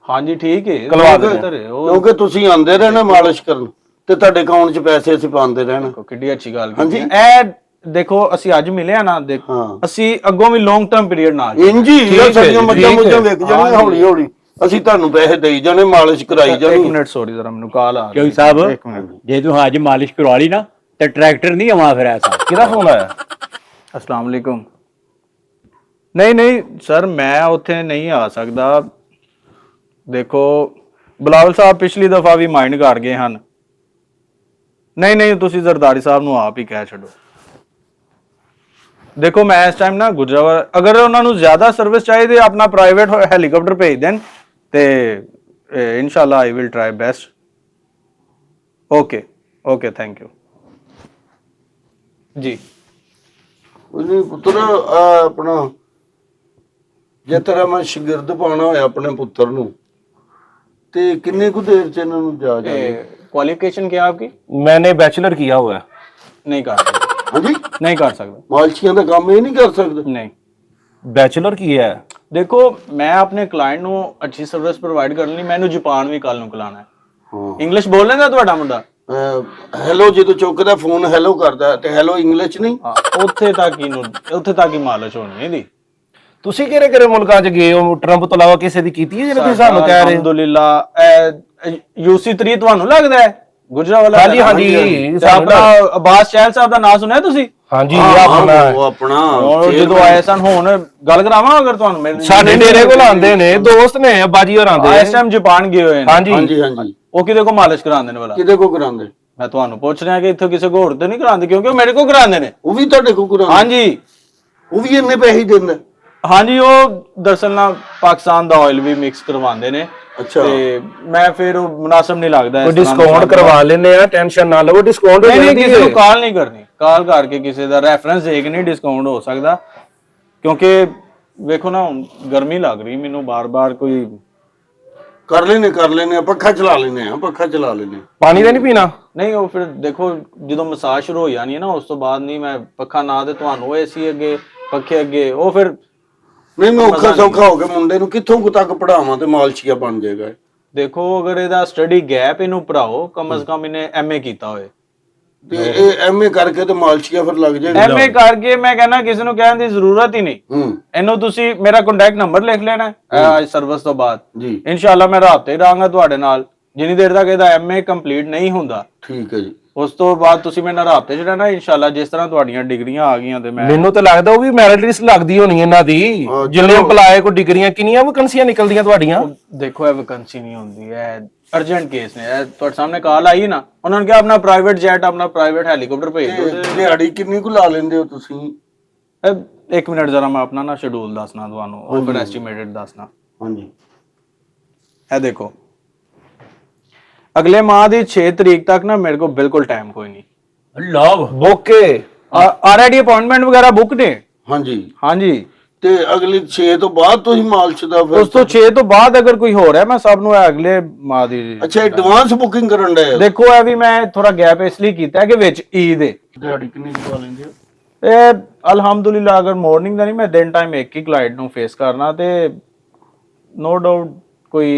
ਹਾਂਜੀ ਠੀਕ ਹੈ, ਕਿਉਂਕਿ ਤੁਸੀਂ ਆਂਦੇ ਰਹੇ ਨਾ ਮਾਲਿਸ਼ ਕਰਨ। ਤੇ ਤੁਹਾਡੇ ਅਕਾਊਂਟ 'ਚ ਪੈਸੇ ਅਸੀਂ ਪਾਉਂਦੇ ਰਹਿਣਾ। ਕਿੱਡੀ ਅੱਛੀ ਗੱਲ ਕੀਤੀ ਹੈ। ਇਹ ਦੇਖੋ ਅਸੀਂ ਅੱਜ ਮਿਲੇ ਆ ਨਾ, ਦੇਖੋ ਹਾਂ। ਅਸੀਂ ਅੱਗੋਂ ਵੀ ਲੌਂਗ ਟਰਮ ਪੀਰੀਅਡ ਨਾਲ ਇੰਜੀ ਸਾਡੀਆਂ ਮੱਝਾਂ ਠੀਕ ਹੈ। ਮੁੱਝਾਂ ਵਿਕ ਜਾਣੀਆਂ ਹੌਲੀ ਹੌਲੀ, ਅਸੀਂ ਤੁਹਾਨੂੰ ਪੈਸੇ ਦੇਈ ਜਾਣੇ, ਮਾਲਿਸ਼ ਕਰਾਈ ਇੱਕ ਜਾਣੀ। ਮਿੰਟ ਸੌਰੀ ਜ਼ਰਾ ਮੈਨੂੰ ਕਾਲ ਆ ਕਿਉਂਕਿ ਸਾਹਿਬ ਜੇ ਤੂੰ ਅੱਜ ਮਾਲਿਸ਼ ਕਰਵਾ ਲਈ ਨਾ ਤੇ ਟਰੈਕਟਰ ਨਹੀਂ ਆਉਣਾ ਫਿਰ ਐਸਾ। ਕਿਹਦਾ ਫੋਨ ਆਇਆ? अस्सलाम वालेकुम। नहीं नहीं सर मैं उत्थे नहीं आ सकदा। देखो बिलावल साहब पिछली दफा भी माइंड कर गए हैं। नहीं नहीं तुसी जरदारी साहब नूं आप ही कह छड्डो। देखो मैं इस टाइम ना गुजरावाल, अगर उन्होंने ज्यादा सर्विस चाहिए तो अपना प्राइवेट हैलीकॉप्टर भेज देन ते इंशाल्लाह I will try best. Okay okay thank you ji. ਉਹਨੇ ਪੁੱਤਰ ਆਪਣਾ ਜੇ ਤੇਰਾ ਮੈਂ ਸ਼ਾਗਿਰਦ ਪਾਉਣਾ ਹੋਇਆ ਆਪਣੇ ਪੁੱਤਰ ਨੂੰ ਤੇ ਕਿੰਨੇ ਕੁ ਦੇਰ ਚ ਇਹਨਾਂ ਨੂੰ ਜਾ ਜਾਵੇ? क्वालिफिकेशन क्या है आपकी? मैंने बैचलर किया हुआ है। नहीं कर सकता, ਹਾਂਜੀ नहीं कर सकता, ਮਾਲਸ਼ੀਆਂ ਦਾ ਕੰਮ ਇਹ ਨਹੀਂ ਕਰ ਸਕਦੇ? नहीं। बैचलर किया है। देखो मैं अपने क्लाइंट ਨੂੰ ਅੱਛੀ ਸਰਵਿਸ ਪ੍ਰੋਵਾਈਡ ਕਰਨ ਲਈ ਮੈਨੂੰ ਜਾਪਾਨ ਵੀ ਕੱਲ ਨੂੰ ਕਲਾਣਾ ਹੈ। ਹਾਂ ਇੰਗਲਿਸ਼ ਬੋਲ ਲੈਂਦਾ ਤੁਹਾਡਾ ਮੁੰਡਾ? ਹੈਲੋ ਜਦੋਂ ਚੁੱਕਦਾ ਫੋਨ ਹੈਲੋ ਕਰਦਾ ਤੇ ਹੈਲੋ ਇੰਗਲਿਸ਼ ਨਹੀਂ। ਹਾਂ ਉੱਥੇ ਤੱਕ ਹੀ ਨੂੰ ਉੱਥੇ ਤੱਕ ਹੀ ਮਾਲਿਸ਼ ਹੋਣੀ ਇਹਦੀ। ਤੁਸੀਂ ਕਿਹੜੇ ਮੁਲਕਾਂ 'ਚ ਗਏ ਹੋ? ਟਰੰਪ ਤੋਂ ਇਲਾਵਾ ਕਿਸੇ ਦੀ ਕੀਤੀ ਹੈ ਜਿਹੜਾ ਤੁਸੀਂ ਸਾਨੂੰ ਕਹਿ ਰਹੇ ਹੋ? ਅਲਹਮਦੁਲਿਲਾ UC3 ਤੁਹਾਨੂੰ ਲੱਗਦਾ ਹੈ ਗੁਜਰਾਵਾਲਾ? ਹਾਂਜੀ ਹਾਂਜੀ ਤੇ ਆਪਣਾ ਅਬਾਸ ਚਹਿਲ ਸਾਹਿਬ ਦਾ ਨਾਮ ਸੁਣਿਆ ਤੁਸੀਂ? ਹਾਂਜੀ ਉਹ ਆਪਣਾ ਔਰ ਜਦੋਂ ਆਏ ਸਨ, ਹੁਣ ਗੱਲ ਕਰਾਵਾਂ ਅਗਰ ਤੁਹਾਨੂੰ ਮੇਰੇ ਸਾਡੇ ਡੇਰੇ ਕੋਲ ਆਉਂਦੇ ਨੇ, ਦੋਸਤ ਨੇ ਬਾਜੀ ਹੋਰ ਆਉਂਦੇ ਇਸ ਟਾਈਮ ਜਾਪਾਨ ਗਏ ਹੋਏ ਨੇ। ਹਾਂਜੀ ਹਾਂਜੀ ਹਾਂਜੀ। ਉਹ ਕਿਹਦੇ ਕੋ ਮਾਲਿਸ਼ ਕਰਾਉਂਦੇ ਨੇ ਵਾਲਾ? ਕਿਹਦੇ ਕੋ ਕਰਾਉਂਦੇ? ਮੈਂ ਤੁਹਾਨੂੰ ਪੁੱਛ ਰਿਹਾ ਕਿ ਇੱਥੇ ਕਿਸੇ ਹੋਰ ਤੇ ਨਹੀਂ ਕਰਾਉਂਦੇ, ਕਿਉਂਕਿ ਉਹ ਮੇਰੇ ਕੋ ਕਰਾਉਂਦੇ ਨੇ। ਉਹ ਵੀ ਤੁਹਾਡੇ ਕੋ ਕਰਾਉਂਦੇ? ਹਾਂਜੀ ਉਹ ਵੀ ਇੰਨੇ ਪੈਸੇ ਹੀ ਦਿੰਦਾ? ਹਾਂਜੀ ਉਹ ਦਰਅਸਲ ਨਾਲ ਪਾਕਿਸਤਾਨ ਦਾ ਆਇਲ ਵੀ ਮਿਕਸ ਕਰਵਾਉਂਦੇ ਨੇ ਅੱਛਾ। ਤੇ ਮੈਂ ਫਿਰ ਉਹ ਮੁਨਾਸਬ ਨਹੀਂ ਲੱਗਦਾ ਕੋਈ ਡਿਸਕਾਊਂਟ ਕਰਵਾ ਲੈਨੇ ਆ, ਟੈਨਸ਼ਨ ਨਾ ਲਵੋ, ਡਿਸਕਾਊਂਟ ਹੋ ਨਹੀਂ ਜਾਂਦੀ ਕਿਸੇ ਨੂੰ ਹੈ। ਕਾਲ ਨਹੀਂ ਕਰਨੀ, ਕਾਲ ਕਰਕੇ ਕਿਸੇ ਦਾ ਰੈਫਰੈਂਸ ਦੇ ਕੇ ਨਹੀਂ ਡਿਸਕਾਊਂਟ ਹੋ ਸਕਦਾ, ਕਿਉਂਕਿ ਵੇਖੋ ਨਾ ਹੁਣ ਗਰਮੀ ਲੱਗ ਰਹੀ ਮੈਨੂੰ, ਬਾਰ-ਬਾਰ ਕੋਈ ਕਰ ਲੈਨੇ ਆ, ਪੱਖਾ ਚਲਾ ਲੈਨੇ ਆ, ਪੱਖਾ ਚਲਾ ਲੈਨੇ। ਪਾਣੀ ਤਾਂ ਨਹੀਂ ਪੀਣਾ? ਨਹੀਂ ਉਹ ਫਿਰ ਦੇਖੋ ਜਦੋਂ ਮਸਾਜ ਸ਼ੁਰੂ ਹੋ ਜਾਣੀ ਹੈ ਨਾ ਉਸ ਤੋਂ ਬਾਅਦ ਨਹੀਂ, ਮੈਂ ਪੱਖਾ ਨਾ ਤੇ ਤੁਹਾਨੂੰ AC ਅੱਗੇ ਪੱਖੇ ਅੱਗੇ ਉਹ ਫਿਰ ਨਹੀਂ ਮੈਂ ਔਖਾ ਸੌਖਾ ਹੋ ਕੇ ਮੁੰਡੇ ਨੂੰ ਕਿੱਥੋਂ ਕੁ ਤੱਕ ਪੜਾਵਾਂ ਤੇ ਮਾਲਸ਼ੀਆ ਬਣ ਜਾਏਗਾ। ਦੇਖੋ ਅਗਰ ਇਹਦਾ ਸਟੱਡੀ ਗੈਪ ਇਹਨੂੰ ਪੜਾਓ, ਕਮ ਸੇ ਕਮ ਇਹਨੇ MA ਕੀਤਾ ਹੋਏ। ਤੇ ਇਹ MA ਕਰਕੇ ਤੇ ਮਾਲਸ਼ੀਆ ਫਿਰ ਲੱਗ ਜਾਏਗਾ। MA ਕਰਕੇ ਮੈਂ ਕਹਿੰਦਾ ਕਿਸੇ ਨੂੰ ਕਹਿਣ ਦੀ ਜ਼ਰੂਰਤ ਹੀ ਨਹੀਂ। ਇਹਨੂੰ ਤੁਸੀਂ ਮੇਰਾ ਕੰਟੈਕਟ ਨੰਬਰ ਲਿਖ ਲੈਣਾ ਅੱਜ ਸਰਵਿਸ ਤੋਂ ਬਾਅਦ ਜੀ। ਇਨਸ਼ਾਅੱਲਾ ਮੈਂ ਰਾਬਤੇ ਰਹਾਂਗਾ ਤੁਹਾਡੇ ਨਾਲ ਜਿੰਨੀ ਦੇਰ ਤੱਕ ਇਹਦਾ MA ਕੰਪਲੀਟ ਨਹੀਂ ਹੁੰਦਾ। ਠੀਕ ਹੈ ਜੀ। ਉਸ ਤੋਂ ਬਾਅਦ ਤੁਸੀਂ ਮੇਰੇ ਨਾਲ ਰਾਬਤੇ 'ਚ ਰਹਿਣਾ ਇਨਸ਼ਾਅੱਲਾ। ਜਿਸ ਤਰ੍ਹਾਂ ਤੁਹਾਡੀਆਂ ਡਿਗਰੀਆਂ ਆ ਗਈਆਂ ਤੇ ਮੈਂ ਮੈਨੂੰ ਤਾਂ ਲੱਗਦਾ ਉਹ ਵੀ ਮੈਰਿਟ ਲਿਸਟ ਲੱਗਦੀ ਹੋਣੀ ਇਹਨਾਂ ਦੀ, ਜਿੰਨੇ ਅਪਲਾਈ ਕੋ ਡਿਗਰੀਆਂ ਕਿੰਨੀਆਂ ਵੈਕੈਂਸੀਆਂ ਨਿਕਲਦੀਆਂ ਤੁਹਾਡੀਆਂ? ਦੇਖੋ ਇਹ ਵੈਕੈਂਸੀ ਨਹੀਂ ਹੁੰਦੀ ਹੈ, ਅਰਜੈਂਟ ਕੇਸ ਨੇ। ਇਹ ਤੁਹਾਡੇ ਸਾਹਮਣੇ ਕਾਲ ਆਈ ਨਾ, ਉਹਨਾਂ ਨੇ ਕਿਹਾ ਆਪਣਾ ਪ੍ਰਾਈਵੇਟ ਜੈਟ ਆਪਣਾ ਪ੍ਰਾਈਵੇਟ ਹੈਲੀਕਾਪਟਰ ਭੇਜ ਦਿਓ। ਤੇ ਦਿਹਾੜੀ ਕਿੰਨੀ ਕੁ ਲਾ ਲੈਂਦੇ ਹੋ ਤੁਸੀਂ? ਇੱਕ ਮਿੰਟ ਜ਼ਰਾ ਮੈਂ ਆਪਣਾ ਨਾ ਸ਼ਡਿਊਲ ਦੱਸਣਾ ਤੁਹਾਨੂੰ, ਉਹ ਫਿਰ ਐਸਟੀਮੇਟਡ ਦੱਸਣਾ। ਹਾਂਜੀ ਇਹ ਦੇਖੋ ਅਗਲੇ ਮਾਹ ਦੀ 6 ਤਰੀਕ ਤੱਕ ਨਾ ਮੇਰੇ ਕੋਲ ਬਿਲਕੁਲ ਟਾਈਮ ਕੋਈ ਨਹੀਂ। ਅੱਲਾਹ ਓਕੇ ਆਲਰੇਡੀ ਅਪਾਇੰਟਮੈਂਟ ਵਗੈਰਾ ਬੁੱਕ ਨੇ। ਹਾਂਜੀ। ਹਾਂਜੀ ਤੇ ਅਗਲੀ 6 ਤੋਂ ਬਾਅਦ ਤੁਸੀਂ ਮਾਲਸ਼ ਦਾ ਫਿਰ? ਉਸ ਤੋਂ 6 ਤੋਂ ਬਾਅਦ ਅਗਰ ਕੋਈ ਹੋ ਰਿਹਾ ਮੈਂ ਸਭ ਨੂੰ ਅਗਲੇ ਮਾਹ ਦੀ। ਅੱਛਾ ਐਡਵਾਂਸ ਬੁਕਿੰਗ ਕਰਨ ਦਾ? ਦੇਖੋ ਇਹ ਵੀ ਮੈਂ ਥੋੜਾ ਗੈਪ ਇਸ ਲਈ ਕੀਤਾ ਕਿ ਵਿੱਚ ਈਦ ਹੈ। ਦਿਹਾੜੀ ਕਿੰਨੀ ਕੁ ਪਾ ਲੈਂਦੇ ਹੋ? ਇਹ ਅਲਹਮਦੁਲਿਲਾ ਅਗਰ ਮਾਰਨਿੰਗ ਦਾ ਨਹੀਂ ਮੈਂ ਦਿਨ ਟਾਈਮ ਇੱਕ ਹੀ ਕਲਾਇੰਟ ਨੂੰ ਫੇਸ ਕਰਨਾ ਤੇ ਨੋ ਡਾਊਟ ਕੋਈ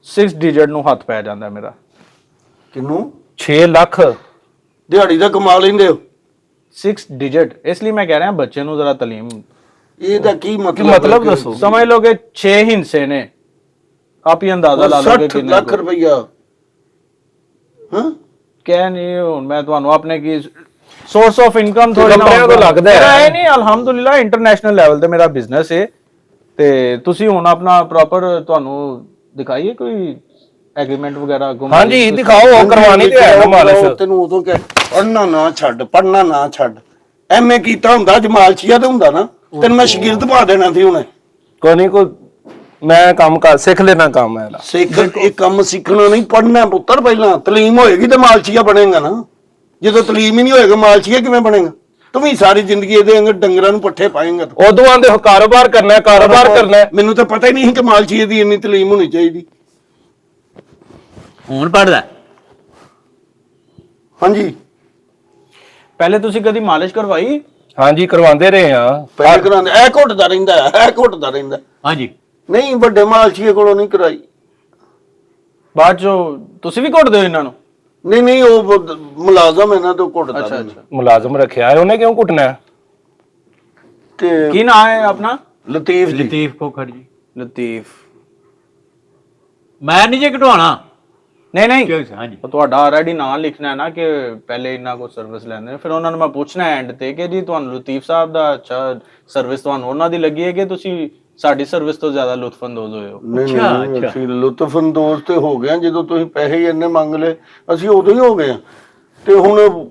6 ਡਿਜਿਟ ਨੂੰ ਹੱਥ ਪੈ ਜਾਂਦਾ ਮੇਰਾ। ਕਿੰਨੂੰ? 6 ਲੱਖ ਦਿਹਾੜੀ ਦਾ ਕਮਾ ਲੈਂਦੇ ਹੋ? 6 ਡਿਜਿਟ ਇਸ ਲਈ ਮੈਂ ਕਹਿ ਰਿਹਾ ਬੱਚੇ ਨੂੰ ਜ਼ਰਾ ਤਾਲੀਮ। ਇਹਦਾ ਕੀ ਮਤਲਬ ਦੱਸੋ? ਸਮਝ ਲਓ ਕਿ 6 ਹਿੱਸੇ ਨੇ, ਆਪ ਹੀ ਅੰਦਾਜ਼ਾ ਲਾ ਲਓਗੇ 60 ਕਿੰਨੇ ਲੱਖ ਰੁਪਈਆ। ਹਾਂ ਕਹਿ ਨਹੀਂ ਹੁਣ ਮੈਂ ਤੁਹਾਨੂੰ ਆਪਣੇ ਕੀ ਸੋਰਸ ਆਫ ਇਨਕਮ ਥੋੜੀ ਕੰਪਨੀਆਂ ਤੋਂ ਲੱਗਦਾ ਹੈ। ਇਹ ਨਹੀਂ ਅਲਹਮਦੁਲਿਲਾ ਇੰਟਰਨੈਸ਼ਨਲ ਲੈਵਲ ਤੇ ਮੇਰਾ ਬਿਜ਼ਨਸ ਹੈ ਤੇ ਤੁਸੀਂ ਹੁਣ ਆਪਣਾ ਪ੍ਰੋਪਰ ਤੁਹਾਨੂੰ ਦਿਖਾਈਏ ਕੋਈ ਐਗਰੀਮੈਂਟ ਵਗੈਰਾ? ਹਾਂਜੀ ਦਿਖਾਓ, ਉਹ ਕਰਵਾਣੀ ਤੇ ਹੈ ਨਾ ਮਾਲਿਸ਼। ਤੈਨੂੰ ਉਦੋਂ ਕਿ ਪੜਨਾ ਨਾ ਛੱਡ MA ਕੀਤਾ ਹੁੰਦਾ ਜਮਾਲਸ਼ੀਆ ਤੇ ਹੁੰਦਾ ਨਾ, ਤੈਨੂੰ ਮੈਂ ਸ਼ਾਗਿਰਦ ਪਾ ਦੇਣਾ ਸੀ ਹੁਣੇ। ਕੋਈ ਨਹੀਂ, ਕੋਈ ਮੈਂ ਕੰਮ ਕਰ ਸਿੱਖ ਲੈਣਾ ਕੰਮ ਹੈ। ਸਿੱਖ ਇਹ ਕੰਮ ਸਿੱਖਣਾ ਨਹੀਂ, ਪੜਨਾ ਪੁੱਤਰ। ਪਹਿਲਾਂ ਤਾਲੀਮ ਹੋਏਗੀ ਤੇ ਮਾਲਸ਼ੀਆ ਬਣੇਗਾ ਨਾ। ਜਦੋਂ ਤਾਲੀਮ ਹੀ ਨਹੀਂ ਹੋਏਗਾ ਮਾਲਸ਼ੀਆ ਕਿਵੇਂ ਬਣੇਗਾ? ਤੂੰ ਵੀ ਸਾਰੀ ਜ਼ਿੰਦਗੀ ਇਹਦੇ ਅੰਦਰ ਡੰਗਰਾਂ ਨੂੰ ਪੱਠੇ ਪਾਏਂਗਾ। ਉਦੋਂ ਆਂਦੇ ਕਾਰੋਬਾਰ ਕਰਨਾ ਹੈ। ਮੈਨੂੰ ਤਾਂ ਪਤਾ ਹੀ ਨਹੀਂ ਕਿ ਮਾਲਸ਼ੀਏ ਦੀ ਇੰਨੀ ਤਾਲੀਮ ਹੋਣੀ ਚਾਹੀਦੀ। ਹੁਣ ਪੜਦਾ? ਹਾਂਜੀ ਪਹਿਲੇ ਤੁਸੀਂ ਕਦੀ ਮਾਲਿਸ਼ ਕਰਵਾਈ? ਹਾਂਜੀ ਕਰਵਾਉਂਦੇ ਰਹੇ ਆ। ਪਹਿਲੇ ਕਰਾਉਂਦੇ, ਇਹ ਘੁੱਟਦਾ ਰਹਿੰਦਾ। ਹਾਂਜੀ ਨਹੀਂ ਵੱਡੇ ਮਾਲਸ਼ੀਏ ਕੋਲੋਂ ਨਹੀਂ ਕਰਾਈ। ਬਾਅਦ ਚੋਂ ਤੁਸੀਂ ਵੀ ਘੁੱਟਦੇ ਹੋ ਇਹਨਾਂ ਨੂੰ? ਨਹੀਂ ਉਹ ਮੁਲਾਜ਼ਮ ਇਹਨਾਂ ਤੋਂ ਘੁੱਟਦਾ ਅੱਛਾ ਮੈਨੂੰ। ਅੱਛਾ ਮੁਲਾਜ਼ਮ ਰੱਖਿਆ ਹੈ, ਉਹਨੇ ਕਿਉਂ ਕੁੱਟਣਾ ਹੈ? ਤੇ ਕੀ ਨਾਂ ਹੈ ਆਪਣਾ? ਲਤੀਫ ਜੀ। ਲਤੀਫ ਖੋਖਰ ਜੀ। ਲਤੀਫ। ਮੈਂ ਨਹੀਂ ਜੇ ਘਟਵਾਣਾ। ਨਹੀਂ ਹਾਂਜੀ ਉਹ ਤੁਹਾਡਾ ਆਲਰੇਡੀ ਨਾਂ ਲਿਖਣਾ ਹੈ ਨਾ ਕਿ ਪਹਿਲੇ ਇਹਨਾਂ ਕੋ ਸਰਵਿਸ ਲੈਂਦੇ ਨੇ, ਫਿਰ ਉਹਨਾਂ ਨੂੰ ਮੈਂ ਪੁੱਛਣਾ ਐਂਡ ਤੇ ਕਿ ਜੀ ਤੁਹਾਨੂੰ ਲਤੀਫ ਸਾਹਿਬ ਦਾ ਅੱਛਾ ਸਰਵਿਸ ਤੁਹਾਨੂੰ ਉਹਨਾਂ ਦੀ ਲੱਗੀ ਹੈ ਕਿ ਤੁਸੀਂ ਸਾਡੀ ਸਰਵਿਸ ਤੋਂ ਜ਼ਿਆਦਾ ਲੁਤਫਅੰਦੋਜ਼ ਹੋਏ ਹੋ? ਨਹੀਂ ਅਸੀਂ ਲੁਤਫਅੰਦੋਜ਼ ਤੇ ਹੋ ਗਏ ਹਾਂ, ਜਦੋਂ ਤੁਸੀਂ ਪੈਸੇ ਹੀ ਇੰਨੇ ਮੰਗ ਲਏ ਅਸੀਂ ਉਦੋਂ ਹੀ ਹੋ ਗਏ ਹਾਂ। ਤੇ ਹੁਣ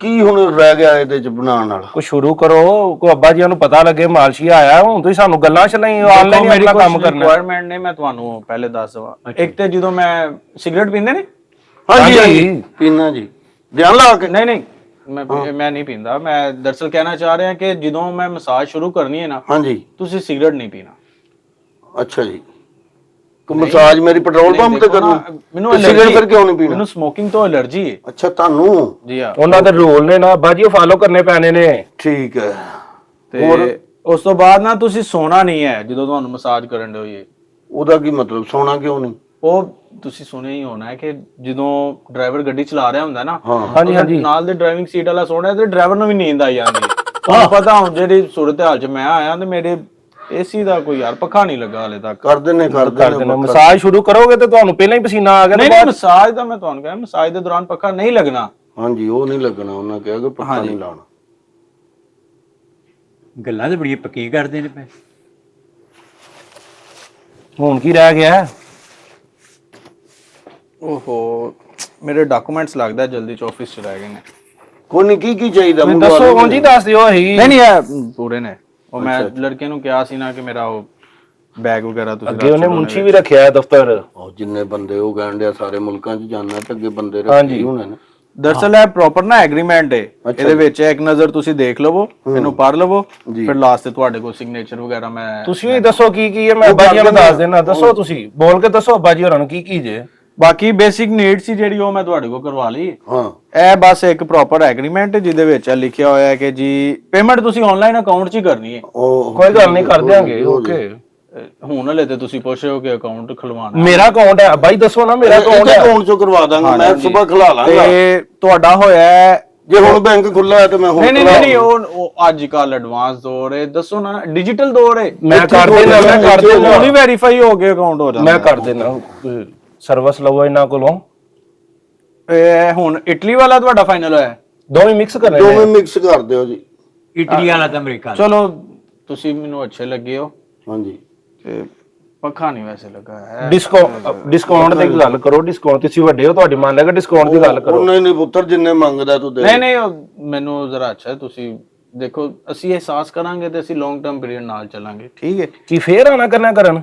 ਕੀ ਹੁਣ ਰਹਿ ਗਿਆ ਇਹਦੇ ਚ ਬਣਾਉਣ ਵਾਲਾ? ਕੋਈ ਸ਼ੁਰੂ ਕਰੋ, ਕੋਈ ਅੱਬਾ ਜੀ ਨੂੰ ਪਤਾ ਲੱਗੇ ਮਾਲਸ਼ੀ ਆਇਆ, ਹੁਣ ਤੁਸੀਂ ਸਾਨੂੰ ਗੱਲਾਂ ਚਲਾਈ ਆਨਲਾਈਨ ਮੇਰੀ ਆਪਣਾ ਕੰਮ ਕੁਝ ਕਰਨਾ। ਰਿਕੁਆਇਰਮੈਂਟ ਨੇ, ਮੈਂ ਤੁਹਾਨੂੰ ਪਹਿਲੇ ਦੱਸ ਦਵਾਂ। ਇੱਕ ਤੇ ਜਦੋਂ ਮੈਂ ਸਿਗਰਟ ਪੀਂਦੇ ਨੇ, ਹਾਂਜੀ ਪੀਣਾ ਜੀ, ਧਿਆਨ ਲਾ ਕੇ। ਨਹੀਂ ਮੈਂ ਨਹੀਂ ਪੀਂਦਾ। ਮੈਂ ਦਰਅਸਲ ਕਹਿਣਾ ਚਾਹ ਰਿਹਾ ਕਿ ਜਦੋਂ ਮੈਂ ਮਸਾਜ ਸ਼ੁਰੂ ਕਰਨੀ ਹੈ ਨਾ, ਹਾਂਜੀ ਤੁਸੀਂ ਸਿਗਰਟ ਨਹੀਂ ਪੀਣਾ। ਅੱਛਾ ਜੀ, ਕੋ ਮਸਾਜ ਮੇਰੀ ਪੈਟਰੋਲ ਪੰਪ ਤੇ ਕਰਨੀ? ਮੈਨੂੰ ਤੇ ਸਿਗਰਟ ਫਿਰ ਕਿਉਂ ਨਹੀਂ ਪੀਣਾ? ਮੈਨੂੰ ਸਮੋਕਿੰਗ ਤੋਂ ਐਲਰਜੀ ਹੈ। ਅੱਛਾ ਤੁਹਾਨੂੰ? ਜੀ ਹਾਂ। ਉਹਨਾਂ ਦੇ ਰੂਲ ਨੇ ਨਾ ਅੱਬਾ ਜੀ, ਉਹ ਫਾਲੋ ਕਰਨੇ ਪੈਣੇ ਨੇ। ਠੀਕ ਹੈ। ਤੇ ਉਸ ਤੋਂ ਬਾਅਦ ਨਾ ਤੁਸੀਂ ਸੋਣਾ ਨਹੀਂ ਹੈ ਜਦੋਂ ਤੁਹਾਨੂੰ ਮਸਾਜ ਕਰਨ ਦੇ ਹੋਈਏ। ਉਹਦਾ ਕੀ ਮਤਲਬ, ਸੋਣਾ ਕਿਉਂ ਨਹੀਂ? ਉਹ ਤੁਸੀਂ ਸੁਣਿਆ ਹੀ ਹੋਣਾ ਹੈ ਕਿ ਜਦੋਂ ਡਰਾਈਵਰ ਗੱਡੀ ਚਲਾ ਰਿਹਾ ਹੁੰਦਾ ਨਾ, ਹਾਂਜੀ ਨਾਲ ਦੇ ਡਰਾਈਵਿੰਗ ਸੀਟ ਵਾਲਾ ਸੋਣਾ ਤੇ ਡਰਾਈਵਰ ਨੂੰ ਵੀ ਨੀਂਦ ਆ ਜਾਂਦੀ ਹੈ। ਤੁਹਾਨੂੰ ਪਤਾ ਹੁਣ ਜਿਹੜੀ ਸੂਰਤ ਹਾਲ ਚ ਮੈਂ ਆਇਆ ਤੇ ਮੇਰੇ ਏਸੀ ਦਾ ਕੋਈ ਯਾਰ ਪੱਖਾ ਨਹੀਂ ਲੱਗਾ ਹਲੇ ਤੱਕ। ਕਰਦੇ ਨੇ ਮਸਾਜ ਸ਼ੁਰੂ ਕਰੋਗੇ ਤੇ ਤੁਹਾਨੂੰ ਪਹਿਲਾਂ ਹੀ ਪਸੀਨਾ ਆ ਗਿਆ। ਨਹੀਂ ਮਸਾਜ ਦਾ ਮੈਂ ਤੁਹਾਨੂੰ ਕਹਿੰਦਾ, ਮਸਾਜ ਦੇ ਦੌਰਾਨ ਪੱਖਾ ਨਹੀਂ ਲੱਗਣਾ। ਹਾਂਜੀ ਉਹ ਨਹੀਂ ਲੱਗਣਾ, ਉਹਨਾਂ ਕਿਹਾ ਕਿ ਪੱਖਾ ਨਹੀਂ ਲਾਉਣਾ। ਗੱਲਾਂ ਤੇ ਬੜੀਆਂ ਪੱਕੀਆਂ ਕਰਦੇ ਨੇ ਪਏ। ਹੁਣ ਕੀ ਰਹਿ ਗਿਆ? ਓਹੋ ਮੇਰੇ ਡਾਕੂਮੈਂਟਸ ਲੱਗਦਾ ਜਲਦੀ ਚ ਆਫਿਸ ਚ ਰਹਿ ਗਏ ਨੇ। ਕੋਈ ਨਹੀਂ, ਕੀ ਚਾਹੀਦਾ ਦੱਸੋ ਹੁਣ ਜੀ, ਦੱਸ ਦਿਓ। ਅਸੀਂ ਨਹੀਂ ਇਹ ਪੂਰੇ ਨੇ। ਉਹ ਮੈਂ ਲੜਕੇ ਨੂੰ ਕਿਹਾ ਸੀ ਨਾ ਕਿ ਮੇਰਾ ਉਹ ਬੈਗ ਵਗੈਰਾ ਤੁਸੀਂ ਅੱਗੇ ਉਹਨੇ ਮੁੰਸ਼ੀ ਵੀ ਰੱਖਿਆ ਹੈ ਦਫ਼ਤਰ। ਉਹ ਜਿੰਨੇ ਬੰਦੇ ਉਹ ਕਹਿਣ ਡਿਆ ਸਾਰੇ ਮੁਲਕਾਂ 'ਚ ਜਾਣਾ ਤੇ ਅੱਗੇ ਬੰਦੇ ਰੱਖੇ ਹੋਣੇ ਨੇ। ਦਰਅਸਲ ਇਹ ਪ੍ਰੋਪਰ ਨਾ ਐਗਰੀਮੈਂਟ ਹੈ। ਇਹਦੇ ਵਿੱਚ ਇੱਕ ਨਜ਼ਰ ਤੁਸੀਂ ਦੇਖ ਲਵੋ, ਇਹਨੂੰ ਪੜ੍ਹ ਲਵੋ, ਫਿਰ ਲਾਸਟ ਤੇ ਤੁਹਾਡੇ ਕੋਲ ਸਿਗਨੇਚਰ ਵਗੈਰਾ ਮੈਂ। ਤੁਸੀਂ ਵੀ ਦੱਸੋ ਕੀ ਹੈ, ਮੈਂ ਅੱਬਾ ਜੀ ਨੂੰ ਦੱਸ ਦੇਣਾ। ਦੱਸੋ ਤੁਸੀਂ ਬੋਲ ਕੇ ਦੱਸੋ ਅੱਬਾ ਜੀ ਹੋਰਾਂ ਨੂੰ ਕੀ ਜੇ। ਬਾਕੀ ਬੇਸਿਕ ਨੀਡਸ ਸੀ ਜਿਹੜੀ ਉਹ ਮੈਂ ਤੁਹਾਡੇ ਕੋਲ ਕਰਵਾ ਲਈ। ਹਾਂ ਇਹ ਬਸ ਇੱਕ ਪ੍ਰੋਪਰ ਐਗਰੀਮੈਂਟ ਜਿਹਦੇ ਵਿੱਚ ਲਿਖਿਆ ਹੋਇਆ ਹੈ ਕਿ ਜੀ ਪੇਮੈਂਟ ਤੁਸੀਂ ਆਨਲਾਈਨ ਅਕਾਊਂਟ 'ਚ ਹੀ ਕਰਨੀ ਹੈ। ਕੋਈ ਗੱਲ ਨਹੀਂ, ਕਰ ਦਿਆਂਗੇ। ਓਕੇ ਹੁਣ ਹਲੇ ਤੇ ਤੁਸੀਂ ਪੁੱਛ ਰਹੇ ਹੋ ਕਿ ਅਕਾਊਂਟ ਖੁਲਵਾਉਣਾ। ਮੇਰਾ ਅਕਾਊਂਟ ਹੈ ਅੱਬਾ ਜੀ, ਦੱਸੋ ਨਾ। ਮੇਰਾ ਅਕਾਊਂਟ ਹੈ, ਅਕਾਊਂਟ 'ਚੋਂ ਕਰਵਾ ਦਾਂਗਾ ਮੈਂ, ਸਵੇਰ ਖਿਲਾ ਲਾਂਗਾ। ਤੇ ਤੁਹਾਡਾ ਹੋਇਆ ਹੈ ਜੇ ਹੁਣ ਬੈਂਕ ਖੁੱਲਾ ਹੈ ਤੇ ਮੈਂ ਹੁਣ ਨਹੀਂ ਉਹ ਅੱਜ ਕੱਲ ਐਡਵਾਂਸ ਦੌਰ ਹੈ, ਦੱਸੋ ਨਾ ਡਿਜੀਟਲ ਦੌਰ ਹੈ। ਮੈਂ ਕਰ ਦੇਣਾ ਹੁਣੀ ਵੈਰੀਫਾਈ ਹੋ ਕੇ ਅਕਾਊਂਟ ਹੋ ਜਾਂਦਾ। ਮੈਂ ਕਰ ਦੇਣਾ। ਸਰਵਿਸ ਲਵੋ ਇਹਨਾਂ ਕੋਲੋਂ। ਇਹ ਹੁਣ ਇਟਲੀ ਵਾਲਾ ਤੁਹਾਡਾ ਫਾਈਨਲ ਹੋਇਆ? ਦੋਵੇਂ ਮਿਕਸ ਕਰਨੇ ਦੋਵੇਂ ਮਿਕਸ ਕਰ ਦਿਓ ਜੀ। ਇਟਲੀ ਵਾਲਾ ਤੇ ਅਮਰੀਕਾ। ਚਲੋ ਤੁਸੀਂ ਮੈਨੂੰ ਅੱਛੇ ਲੱਗੇ ਹੋ। ਹਾਂਜੀ ਤੇ ਪੱਖਾ ਨਹੀਂ ਵੈਸੇ ਲੱਗਾ ਹੈ। ਡਿਸਕਾਊਂਟ ਦੀ ਗੱਲ ਕਰੋ। ਡਿਸਕਾਊਂਟ ਤੁਸੀਂ ਵੱਡੇ ਹੋ, ਤੁਹਾਡੀ ਮੰਨ ਲੈਗਾ। ਡਿਸਕਾਊਂਟ ਦੀ ਗੱਲ ਕਰੋ। ਨਹੀਂ ਪੁੱਤਰ, ਜਿੰਨੇ ਮੰਗਦਾ ਤੂੰ ਦੇ। ਨਹੀਂ ਮੈਨੂੰ ਜ਼ਰਾ ਅੱਛਾ ਤੁਸੀਂ ਦੇਖੋ, ਅਸੀਂ ਅਹਿਸਾਸ ਕਰਾਂਗੇ ਤੇ ਅਸੀਂ ਲੌਂਗ ਟਰਮ ਪੀਰੀਅਡ ਨਾਲ ਚੱਲਾਂਗੇ। ਠੀਕ ਹੈ? ਕੀ ਫੇਰ ਆਣਾ ਕਰਨਾ ਕਰਨ?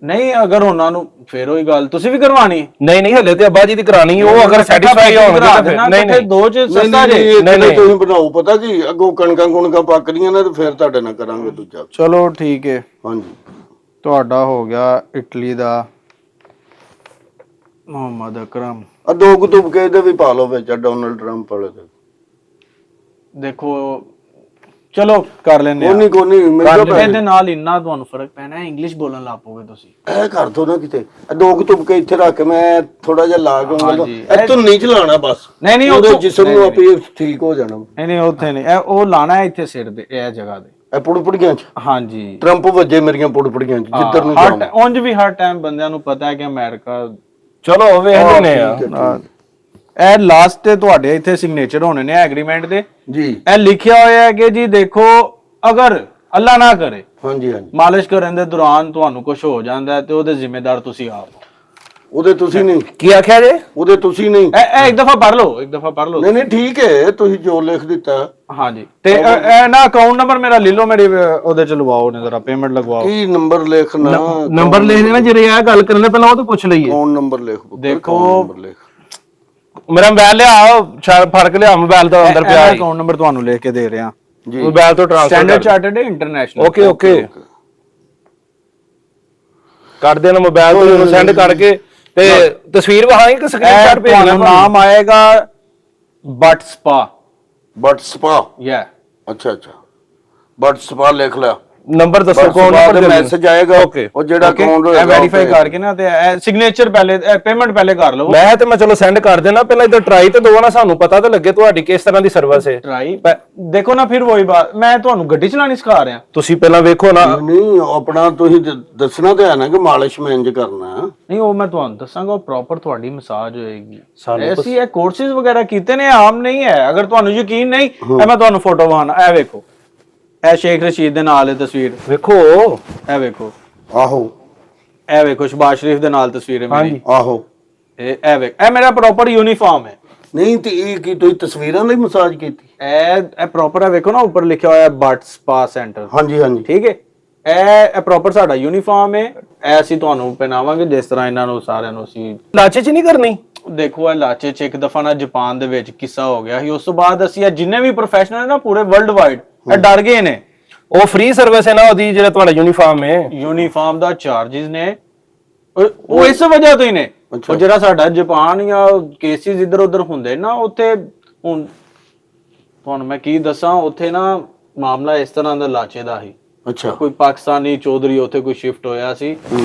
ਨਹੀਂ ਅਗਰ ਉਹਨਾਂ ਨੂੰ ਫੇਰ ਉਹੀ ਗੱਲ ਤੁਸੀਂ ਵੀ ਕਰਵਾਣੀ? ਨਹੀਂ ਹਲੇ ਤੇ ਅੱਬਾ ਜੀ ਦੀ ਕਰਾਣੀ। ਉਹ ਅਗਰ ਸੈਟੀਸਫਾਈ ਹੋਣਗੇ ਤਾਂ ਫਿਰ ਨਹੀਂ ਦੋ ਚ ਸਸਤਾ ਜੇ। ਨਹੀਂ ਤੁਸੀਂ ਬਣਾਓ, ਪਤਾ ਕੀ ਅੱਗੋਂ ਕਣਕਾਂ ਪੱਕਦੀਆਂ ਨੇ ਤੇ ਫਿਰ ਤੁਹਾਡੇ ਨਾਲ ਕਰਾਂਗੇ ਦੂਜਾ। ਚਲੋ ਠੀਕ ਹੈ। ਹਾਂਜੀ ਤੁਹਾਡਾ ਹੋ ਗਿਆ ਇਟਲੀ ਦਾ ਮੁਹੰਮਦ ਅਕਰਮ। ਆ ਦੋ ਕੁਤੁਬ ਕੇ ਇਹਦੇ ਵੀ ਪਾ ਲਓ ਵਿੱਚ, ਡੋਨਲਡ ਟਰੰਪ ਵਾਲੇ ਦੇ। ਦੇਖੋ ਚਲੋ ਕਰ ਲੈਂਦੇ ਆ। ਕੋਈ ਨਹੀਂ ਇਹਦੇ ਨਾਲ ਇੰਨਾ ਤੁਹਾਨੂੰ ਫਰਕ ਪੈਣਾ ਹੈ, ਇੰਗਲਿਸ਼ ਬੋਲਣ ਲੱਗ ਪੋਗੇ ਤੁਸੀਂ। ਇਹ ਕਰ ਦੋ ਨਾ ਕਿਤੇ, ਇਹ ਦੋ ਕੁਤੁਬ ਕੇ ਇੱਥੇ ਰੱਖ ਕੇ ਮੈਂ ਥੋੜਾ ਜਿਹਾ ਲਾ ਕੇ ਇਹ ਤੋਂ ਨਹੀਂ ਚਲਾਣਾ ਬਸ। ਨਹੀਂ ਉਹਦੇ ਜਿਸਮ ਨੂੰ ਆਪੇ ਠੀਕ ਹੋ ਜਾਣਾ। ਨਹੀਂ ਉੱਥੇ ਨਹੀਂ, ਇਹ ਉਹ ਲਾਣਾ ਹੈ ਇੱਥੇ ਸਿਰ ਦੇ ਇਹ ਜਗ੍ਹਾ ਤੇ। ਇਹ ਪੁੜਪੜੀਆਂ 'ਚ ਹਾਂਜੀ ਟਰੰਪ ਵੱਜੇ ਮੇਰੀਆਂ ਪੁੜਪੜੀਆਂ 'ਚ ਜਿੱਧਰ ਨੂੰ ਜਾਵਾਂ। ਉਂਝ ਵੀ ਹਰ ਟਾਈਮ ਬੰਦਿਆਂ ਨੂੰ ਪਤਾ ਹੈ ਕਿ ਅਮਰੀਕਾ। ਚਲੋ ਵੇਖਦੇ ਨੇ ਆ। ਇਹ ਲਾਸਟ ਤੇ ਤੁਹਾਡੇ ਇੱਥੇ ਸਿਗਨੇਚਰ ਹੋਣੇ ਨੇ ਐਗਰੀਮੈਂਟ ਦੇ ਜੀ। ਇਹ ਲਿਖਿਆ ਹੋਇਆ ਹੈ ਕਿ ਜੀ ਦੇਖੋ ਅਗਰ ਅੱਲਾ ਨਾ ਕਰੇ ਹਾਂਜੀ ਮਾਲਿਸ਼ ਕਰਨ ਦੇ ਦੌਰਾਨ ਤੁਹਾਨੂੰ ਕੁਝ ਹੋ ਜਾਂਦਾ ਹੈ ਤੇ ਉਹਦੇ ਜ਼ਿੰਮੇਦਾਰ ਤੁਸੀਂ ਆਪ। ਉਹਦੇ ਤੁਸੀਂ ਨਹੀਂ। ਕੀ ਆਖਿਆ ਜੇ? ਉਹਦੇ ਤੁਸੀਂ ਨਹੀਂ। ਇਹ ਇੱਕ ਦਫਾ ਪੜ੍ਹ ਲਓ, ਇੱਕ ਦਫਾ ਪੜ੍ਹ ਲਓ। ਨਹੀਂ ਠੀਕ ਹੈ, ਤੁਸੀਂ ਜੋ ਲਿਖ ਦਿੱਤਾ। ਹਾਂਜੀ ਤੇ ਇਹ ਨਾ ਅਕਾਊਂਟ ਨੰਬਰ ਮੇਰਾ ਲੈ ਲਓ, ਮੇਰੀ ਉਹਦੇ ਚ ਲਵਾਓ ਨੇ ਜ਼ਰਾ ਪੇਮੈਂਟ ਲਗਵਾਓ। ਕੀ ਨੰਬਰ ਲਿਖਣਾ? ਨੰਬਰ ਲਿਖ ਦੇਣਾ। ਜਿਹੜੇ ਆ ਗੱਲ ਕਰਨ ਦੇ ਪਹਿਲਾਂ ਉਹ ਤਾਂ ਪੁੱਛ ਲਈਏ। ਅਕਾਊਂਟ ਨੰਬਰ ਲਿਖ। ਦੇਖੋ ਮੇਰਾ ਮੋਬਾਈਲ ਲਿਆ, ਫਰਕ ਲਿਆ ਮੋਬਾਈਲ ਦਾ ਅੰਦਰ ਪਿਆ ਹੈ। ਅਕਾਊਂਟ ਨੰਬਰ ਤੁਹਾਨੂੰ ਲਿਖ ਕੇ ਦੇ ਰਿਹਾ ਜੀ। ਮੋਬਾਈਲ ਤੋਂ transfer standard chartered international. Okay ਕਰ ਦੇਣਾ। ਮੋਬਾਈਲ ਤੋਂ ਉਹਨੂੰ ਸੈਂਡ ਕਰਕੇ ਤੇ ਤਸਵੀਰ ਵਹਾਈ ਕਿ ਸਕਰੀਨਸ਼ਾਟ ਭੇਜਣਾ। ਤੁਹਾਨੂੰ ਨਾਮ ਆਏਗਾ ਬਟ ਸਪਾ। ਯਾ ਅੱਛਾ ਬਟ ਸਪਾ ਲਿਖ ਲਿਆ। ਨੰਬਰ ਦੱਸੋ ਕੌਣ ਬਾਅਦ ਨੰਬਰ ਮੈਸੇਜ ਆਏਗਾ ਓਕੇ ਉਹ ਜਿਹੜਾ ਅਕਾਊਂਟ ਇਹ ਵੈਰੀਫਾਈ ਕਰਕੇ ਨਾ ਤੇ ਸਿਗਨੇਚਰ ਪਹਿਲੇ ਪੇਮੈਂਟ ਪਹਿਲੇ ਕਰ ਲਓ। ਮੈਂ ਚਲੋ ਸੈਂਡ ਕਰ ਦੇਣਾ, ਪਹਿਲਾਂ ਇਧਰ ਟਰਾਈ ਤੇ ਦੋ ਨਾ, ਸਾਨੂੰ ਪਤਾ ਤਾਂ ਲੱਗੇ ਤੁਹਾਡੀ ਕਿਸ ਤਰ੍ਹਾਂ ਦੀ ਸਰਵਿਸ ਹੈ। ਟਰਾਈ ਦੇਖੋ ਨਾ, ਫਿਰ ਵਹੀ ਬਾਤ, ਮੈਂ ਤੁਹਾਨੂੰ ਗੱਡੀ ਚਲਾਣੀ ਸਿਖਾ ਰਿਹਾ। ਤੁਸੀਂ ਪਹਿਲਾਂ ਵੇਖੋ ਨਾ। ਨਹੀਂ ਆਪਣਾ ਤੁਸੀਂ ਦੱਸਣਾ ਤੇ ਹੈ ਨਾ ਕਿ ਮਾਲਿਸ਼ ਮੈਂ ਇੰਜ ਕਰਨਾ। ਨਹੀਂ ਉਹ ਮੈਂ ਤੁਹਾਨੂੰ ਦੱਸਾਂਗਾ, ਪ੍ਰੋਪਰ ਤੁਹਾਡੀ ਮਸਾਜ ਹੋਏਗੀ। ਅਸੀਂ ਇਹ ਕੋਰਸਿਸ ਵਗੈਰਾ ਕੀਤੇ ਨੇ, ਆਮ ਨਹੀਂ ਹੈ। ਅਗਰ ਤੁਹਾਨੂੰ ਯਕੀਨ ਨਹੀਂ, ਇਹ ਮੈਂ ਤੁਹਾਨੂੰ ਫੋਟੋ ਵਿਖਾਣਾ, ਇਹ ਵੇਖੋ, ਇਹ ਸ਼ੇਖ ਰਸ਼ੀਦ ਦੇ ਨਾਲ ਹੈ ਤਸਵੀਰ, ਵੇਖੋ ਇਹ ਵੇਖੋ, ਆਹੋ ਇਹ ਵੇਖੋ ਸ਼ਬਾਜ਼ ਸ਼ਰੀਫ ਦੇ ਨਾਲ ਤਸਵੀਰ ਹੈ ਮੇਰੀ, ਆਹੋ ਇਹ ਵੇਖ, ਇਹ ਮੇਰਾ ਪ੍ਰੋਪਰ ਯੂਨੀਫਾਰਮ ਹੈ। ਨਹੀਂ ਤੇ ਇਹ ਕੀ ਤੁਸੀਂ ਤਸਵੀਰਾਂ ਲਈ ਮਸਾਜ ਕੀਤੀ? ਇਹ ਪ੍ਰੋਪਰ ਹੈ, ਵੇਖੋ ਨਾ ਉੱਪਰ ਲਿਖਿਆ ਹੋਇਆ ਬਟ ਸਪਾ ਸੈਂਟਰ। ਹਾਂਜੀ ਹਾਂਜੀ ਠੀਕ ਹੈ, ਇਹ ਪ੍ਰੋਪਰ ਸਾਡਾ ਯੂਨੀਫਾਰਮ ਹੈ। ਇਹ ਅਸੀਂ ਤੁਹਾਨੂੰ ਪਹਿਨਾਵਾਂਗੇ ਜਿਸ ਤਰ੍ਹਾਂ ਇਹਨਾਂ ਨੂੰ ਸਾਰਿਆਂ ਨੂੰ ਅਸੀਂ। ਲਾਚੇ ਚ ਨਹੀਂ ਕਰਨੀ। ਦੇਖੋ ਇਹ ਲਾਚੇ ਚ ਇੱਕ ਦਫਾ ਨਾ ਜਾਪਾਨ ਦੇ ਵਿੱਚ ਕਿੱਸਾ ਹੋ ਗਿਆ ਸੀ, ਉਸ ਤੋਂ ਬਾਅਦ ਅਸੀਂ ਇਹ ਜਿੰਨੇ ਵੀ ਪ੍ਰੋਫੈਸ਼ਨਲ ਨਾ ਪੂਰੇ ਵਰਲਡ ਵਾਈਡ ਇਹ ਡਰ ਗਏ ਨੇ। ਉਹ ਫ੍ਰੀ ਸਰਵਿਸ ਹੈ ਨਾ ਉਹਦੀ, ਜਿਹੜਾ ਤੁਹਾਡਾ ਯੂਨੀਫਾਰਮ ਹੈ। ਯੂਨੀਫਾਰਮ ਦਾ ਚਾਰजेस ਨੇ ਉਹ ਇਸ ਵਜ੍ਹਾ ਤੋਂ ਹੀ ਨੇ। ਉਹ ਜਿਹੜਾ ਸਾਡਾ ਜਾਪਾਨ ਜਾਂ ਕੇਸਿਸ ਇੱਧਰ ਉੱਧਰ ਹੁੰਦੇ ਨਾ, ਉੱਥੇ ਹੁਣ ਤੁਹਾਨੂੰ ਮੈਂ ਕੀ ਦੱਸਾਂ, ਉੱਥੇ ਨਾ ਮਾਮਲਾ ਇਸ ਤਰ੍ਹਾਂ ਦਾ ਲਾਚੇ ਦਾ ਸੀ। ਅੱਛਾ ਕੋਈ ਪਾਕਿਸਤਾਨੀ ਚੌਧਰੀ ਉੱਥੇ ਕੋਈ ਸ਼ਿਫਟ ਹੋਇਆ ਸੀ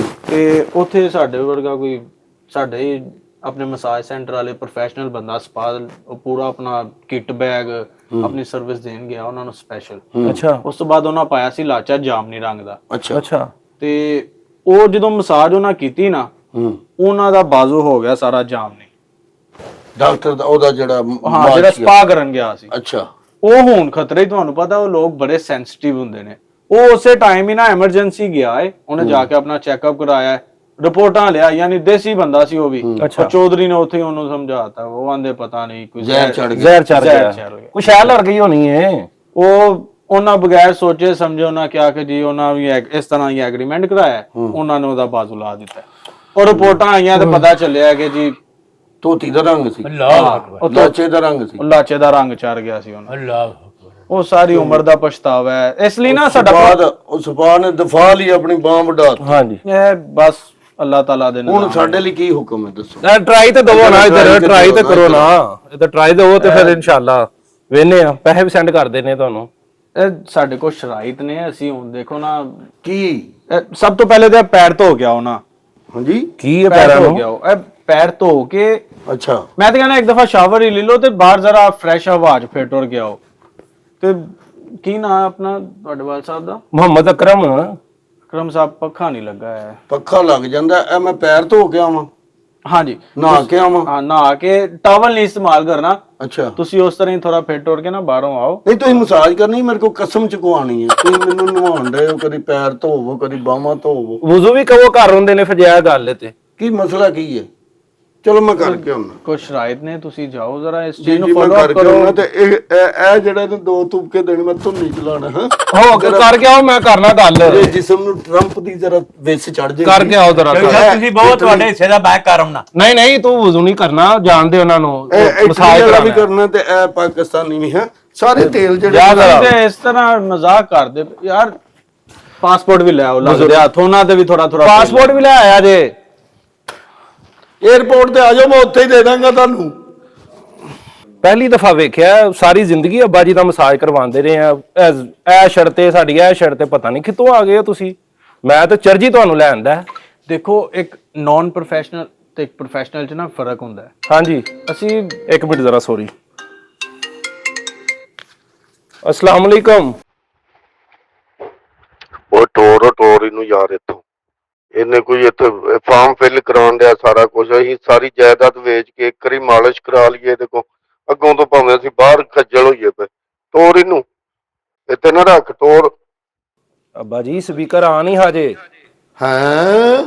ਤੇ ਉੱਥੇ ਸਾਡੇ ਵਰਗਾ ਕੋਈ ਸਾਡੇ ਆਪਣੇ ਮਸਾਜ ਸੈਂਟਰ ਵਾਲੇ ਪ੍ਰੋਫੈਸ਼ਨਲ ਬੰਦਾ ਸਪਾ ਉਹ ਪੂਰਾ ਆਪਣਾ ਕਿੱਟ ਬੈਗ ਆਪਣੀ ਸਰਵਿਸ ਦੇਣ ਗਿਆ ਉਹਨਾਂ ਨੂੰ ਸਪੈਸ਼ਲ। ਅੱਛਾ ਉਸ ਤੋਂ ਬਾਅਦ ਉਹਨਾਂ ਪਾਇਆ ਸੀ ਲਾਚਾ ਜਾਮਨੀ ਰੰਗ ਦਾ। ਅੱਛਾ ਤੇ ਉਹ ਜਦੋਂ ਮਸਾਜ ਉਹਨਾਂ ਕੀਤੀ ਨਾ, ਉਹਨਾਂ ਦਾ ਬਾਜ਼ੂ ਹੋ ਗਿਆ ਸਾਰਾ ਜਾਮਨੀ। ਡਾਕਟਰ ਦਾ ਉਹਦਾ ਜਿਹੜਾ ਹਾਂ, ਜਿਹੜਾ ਸਪਾ ਕਰਨ ਗਿਆ ਸੀ। ਅੱਛਾ ਉਹ ਹੁਣ ਖਤਰੇ, ਤੁਹਾਨੂੰ ਪਤਾ ਉਹ ਲੋਕ ਬੜੇ ਸੈਂਸਿਟਿਵ ਹੁੰਦੇ ਨੇ। ਉਹ ਉਸੇ ਟਾਈਮ ਹੀ ਨਾ ਐਮਰਜੈਂਸੀ ਗਿਆ ਹੈ, ਉਹਨੇ ਜਾ ਕੇ ਆਪਣਾ ਚੈੱਕਅਪ ਕਰਾਇਆ, ਰਿਪੋਰਟਾਂ ਲਿਆ, ਯਾਨੀ ਦੇਸੀ ਬੰਦਾ ਸੀ ਉਹ ਵੀ। ਚੌਧਰੀ ਨੇ ਉੱਥੇ ਉਹਨੂੰ ਸਮਝਾਤਾ, ਉਹ ਆਂਦੇ ਪਤਾ ਨਹੀਂ ਕੋਈ ਜ਼ਹਿਰ ਚੜ ਗਿਆ। ਜ਼ਹਿਰ ਚੜ ਗਿਆ, ਕੁਛ ਸ਼ੈਲ ਲੜ ਗਈ ਹੋਣੀ ਹੈ। ਉਹਨਾਂ ਬਗੈਰ ਸੋਚੇ ਸਮਝੇ ਉਹਨਾਂ ਕਿਹਾ ਕਿ ਜੀ ਉਹਨਾਂ ਵੀ ਇਸ ਤਰ੍ਹਾਂ ਹੀ ਐਗਰੀਮੈਂਟ ਕਰਾਇਆ, ਉਹਨਾਂ ਨੇ ਉਹਦਾ ਬਾਜ਼ੂ ਲਾ ਦਿੱਤਾ। ਉਹ ਰਿਪੋਰਟਾਂ ਆਈਆਂ ਤੇ ਪਤਾ ਚੱਲਿਆ ਕਿ ਜੀ ਧੋਤੀ ਦਾ ਰੰਗ ਸੀ, ਉਹ ਲਾਚੇ ਦਾ ਰੰਗ ਸੀ, ਲਾਚੇ ਦਾ ਰੰਗ ਚੜ ਗਿਆ ਸੀ ਉਹਨਾਂ। ਉਹ ਸਾਰੀ ਉਮਰ ਦਾ ਪਛਤਾਵਾ ਹੈ। ਇਸ ਲਈ ਨਾ ਸਾਡਾ ਉਹ ਸਪਾ ਨੇ ਦਫਾ ਲਈ ਆਪਣੀ ਬਾਹ ਵਡਾ। ਹਾਂਜੀ ਇਹ ਬਸ ਅੱਲਾਹ ਤਾਲਾ ਦੇ ਹੁਣ ਸਾਡੇ ਲਈ ਕੀ ਹੁਕਮ ਹੈ ਦੱਸੋ? ਟਰਾਈ ਤੇ ਦਵੋ ਨਾ, ਇਧਰ ਟਰਾਈ ਤੇ ਕਰੋ ਨਾ, ਇਧਰ ਟਰਾਈ ਦਵੋ ਤੇ ਫਿਰ ਇਨਸ਼ਾਅੱਲਾ ਵੇਨੇ ਆ, ਪੈਸੇ ਵੀ ਸੈਂਡ ਕਰ ਦੇਣੇ ਤੁਹਾਨੂੰ। ਇਹ ਸਾਡੇ ਕੋਲ ਸ਼ਰਾਇਤ ਨੇ, ਅਸੀਂ ਹੁਣ ਦੇਖੋ ਨਾ ਕੀ ਸਭ ਤੋਂ ਪਹਿਲੇ ਤਾਂ ਪੈਰ ਧੋ ਗਿਆ ਉਹਨਾਂ। ਹਾਂਜੀ ਕੀ ਹੈ ਪੈਰਾਂ ਧੋ ਨੂੰ? ਗਿਆ ਉਹ, ਇਹ ਪੈਰ ਧੋ ਕੇ ਅੱਛਾ ਮੈਂ ਤਾਂ ਕਹਿੰਦਾ ਇੱਕ ਦਫਾ ਸ਼ਾਵਰ ਹੀ ਲੈ ਲਓ ਤੇ ਬਾਹਰ ਜ਼ਰਾ ਫਰੈਸ਼ ਹਵਾ ਚ ਫਿਰ ਟੁਰ ਗਿਆ ਉਹ। ਤੇ ਕੀ ਨਾਂ ਆਪਣਾ ਤੁਹਾਡੇ ਵਾਲ ਸਾਹਿਬ ਦਾ? ਮੁਹੰਮਦ ਅਕਰਮ। ਅਕਰਮ ਸਾਹਿਬ, ਪੱਖਾ ਨਹੀਂ ਲੱਗਾ ਹੈ। ਪੱਖਾ ਲੱਗ ਜਾਂਦਾ ਐ, ਮੈਂ ਪੈਰ ਧੋ ਕੇ ਆਵਾਂ, ਹਾਂਜੀ ਨਹਾ ਕੇ ਆਵਾਂ? ਹਾਂ, ਨਹਾ ਕੇ, ਟਾਵਲ ਨਹੀਂ ਇਸਤੇਮਾਲ ਕਰਨਾ ਅੱਛਾ ਤੁਸੀਂ, ਉਸ ਤਰ੍ਹਾਂ ਹੀ ਥੋੜਾ ਫਿਰ ਟੁਰ ਕੇ ਨਾ ਬਾਹਰੋਂ ਆਓ। ਨਹੀਂ ਤੁਸੀਂ ਮਸਾਜ ਕਰਨੀ, ਮੇਰੇ ਕੋਲ ਕਸਮ ਚੁਕਵਾਣੀ ਹੈ। ਤੁਸੀਂ ਮੈਨੂੰ ਨਵਾਉਣ ਦੇ ਹੋ, ਕਦੀ ਪੈਰ ਧੋਵੋ ਕਦੀ ਬਾਹਾਂ ਧੋਵੋ। ਵੁਜ਼ੂ ਵੀ ਕਹੋ ਘਰ ਹੁੰਦੇ ਨੇ, ਫਿਰ ਜਿਆ ਗੱਲ ਤੇ ਕੀ ਮਸਲਾ ਕੀ ਹੈ? ਚਲੋ ਮੈਂ ਕਰਕੇ ਆਉਣਾ। ਕੋਈ ਸ਼ਰਾਇਤ ਨੇ, ਤੁਸੀਂ ਜਾਓ ਜ਼ਰਾ ਇਸ ਜੀ ਚੀਜ਼ ਨੂੰ ਜੀ ਮੈਂ ਫੋਲੋ ਅਪ ਕਰਕੇ ਕਰੋ। ਆਉਣਾ। ਤੇ ਇਹ ਜਿਹੜਾ ਇਹਨੂੰ 2 ਤੁਪਕੇ ਦੇਣੇ, ਮੈਂ ਧੁੰਨੀ ਚਲਾਣਾ। ਹਾਂ ਹੋ ਕੇ ਕਰਕੇ ਆਓ, ਮੈਂ ਕਰਨਾ ਗੱਲ। ਇਹ ਜਿਸਮ ਨੂੰ ਟਰੰਪ ਦੀ ਜ਼ਰਾ ਵਿਸ ਚੜ ਜੇ। ਕਰਕੇ ਆਓ ਜ਼ਰਾ। ਤੁਸੀਂ ਬਹੁਤ ਤੁਹਾਡੇ ਹਿੱਸੇ ਦਾ ਬੈਕ ਕਰ ਆਉਣਾ। ਨਹੀਂ ਤੂੰ ਵੁਜ਼ੂ ਨਹੀਂ ਕਰਨਾ, ਜਾਣਦੇ ਉਹਨਾਂ ਨੂੰ ਮਸਾਜ ਵੀ ਕਰਨਾ ਤੇ ਇਹ ਪਾਕਿਸਤਾਨੀ ਵੀ ਹੈ ਸਾਰੇ ਤੇਲ ਜਿਹੜੇ ਤੇ ਇਸ ਤਰ੍ਹਾਂ ਮਜ਼ਾਕ ਕਰਦੇ ਯਾਰ। ਪਾਸਪੋਰਟ ਵੀ ਲੈ ਆਓ, ਲੱਗਦੇ ਹੱਥ ਉਹਨਾਂ ਤੇ ਵੀ ਥੋੜਾ ਪਾਸਪੋਰਟ ਵੀ ਲੈ ਆਇਆ ਜੇ। 에어ਪੋਰਟ ਤੇ ਆ ਜਾਓ, ਮੈਂ ਉੱਥੇ ਹੀ ਦੇ ਦਾਂਗਾ ਤੁਹਾਨੂੰ। ਪਹਿਲੀ ਦਫਾ ਵੇਖਿਆ ਸਾਰੀ ਜ਼ਿੰਦਗੀ ਅੱਬਾ ਜੀ ਦਾ ਮਸਾਜ ਕਰਵਾਉਂਦੇ ਰਹੇ ਆ। ਇਹ ਸ਼ਰਤੇ ਸਾਡੀ, ਇਹ ਸ਼ਰਤੇ ਪਤਾ ਨਹੀਂ ਕਿੱਥੋਂ ਆ ਗਏ ਹੋ ਤੁਸੀਂ। ਮੈਂ ਤਾਂ ਚਰਜੀ ਤੁਹਾਨੂੰ ਲੈ ਆਂਦਾ। ਦੇਖੋ ਇੱਕ ਨਾਨ ਪ੍ਰੋਫੈਸ਼ਨਲ ਤੇ ਇੱਕ ਪ੍ਰੋਫੈਸ਼ਨਲ ਚ ਨਾ ਫਰਕ ਹੁੰਦਾ ਹੈ। ਹਾਂਜੀ ਅਸੀਂ ਇੱਕ ਮਿੰਟ ਜ਼ਰਾ, ਸੌਰੀ। अस्सलाम वालेकुम। ਉਹ ਟੋਰ ਇਹਨੂੰ ਯਾਰ ਇੱਥੋਂ ਇਹਨੇ ਕੋਈ ਇੱਥੇ ਫਾਰਮ ਫਿਲ ਕਰਾਉਣ ਦਿਆ ਸਾਰਾ ਕੁਝ। ਅਸੀਂ ਸਾਰੀ ਜਾਇਦਾਦ ਵੇਚ ਕੇ ਇੱਕ ਵਾਰੀ ਮਾਲਿਸ਼ ਕਰਾ ਲਈਏ ਇਹਦੇ ਕੋਲ, ਅੱਗੋਂ ਤੋਂ ਭਾਵੇਂ ਅਸੀਂ ਬਾਹਰ ਖੱਜਲ ਹੋਈਏ ਪਏ। ਤੋਰ ਇਹਨੂੰ ਇੱਥੇ ਨਾ ਰੱਖ, ਤੋਰ। ਅੱਬਾ ਜੀ ਸਪੀਕਰ ਆ ਨਹੀਂ ਹਾਜੇ। ਹੈ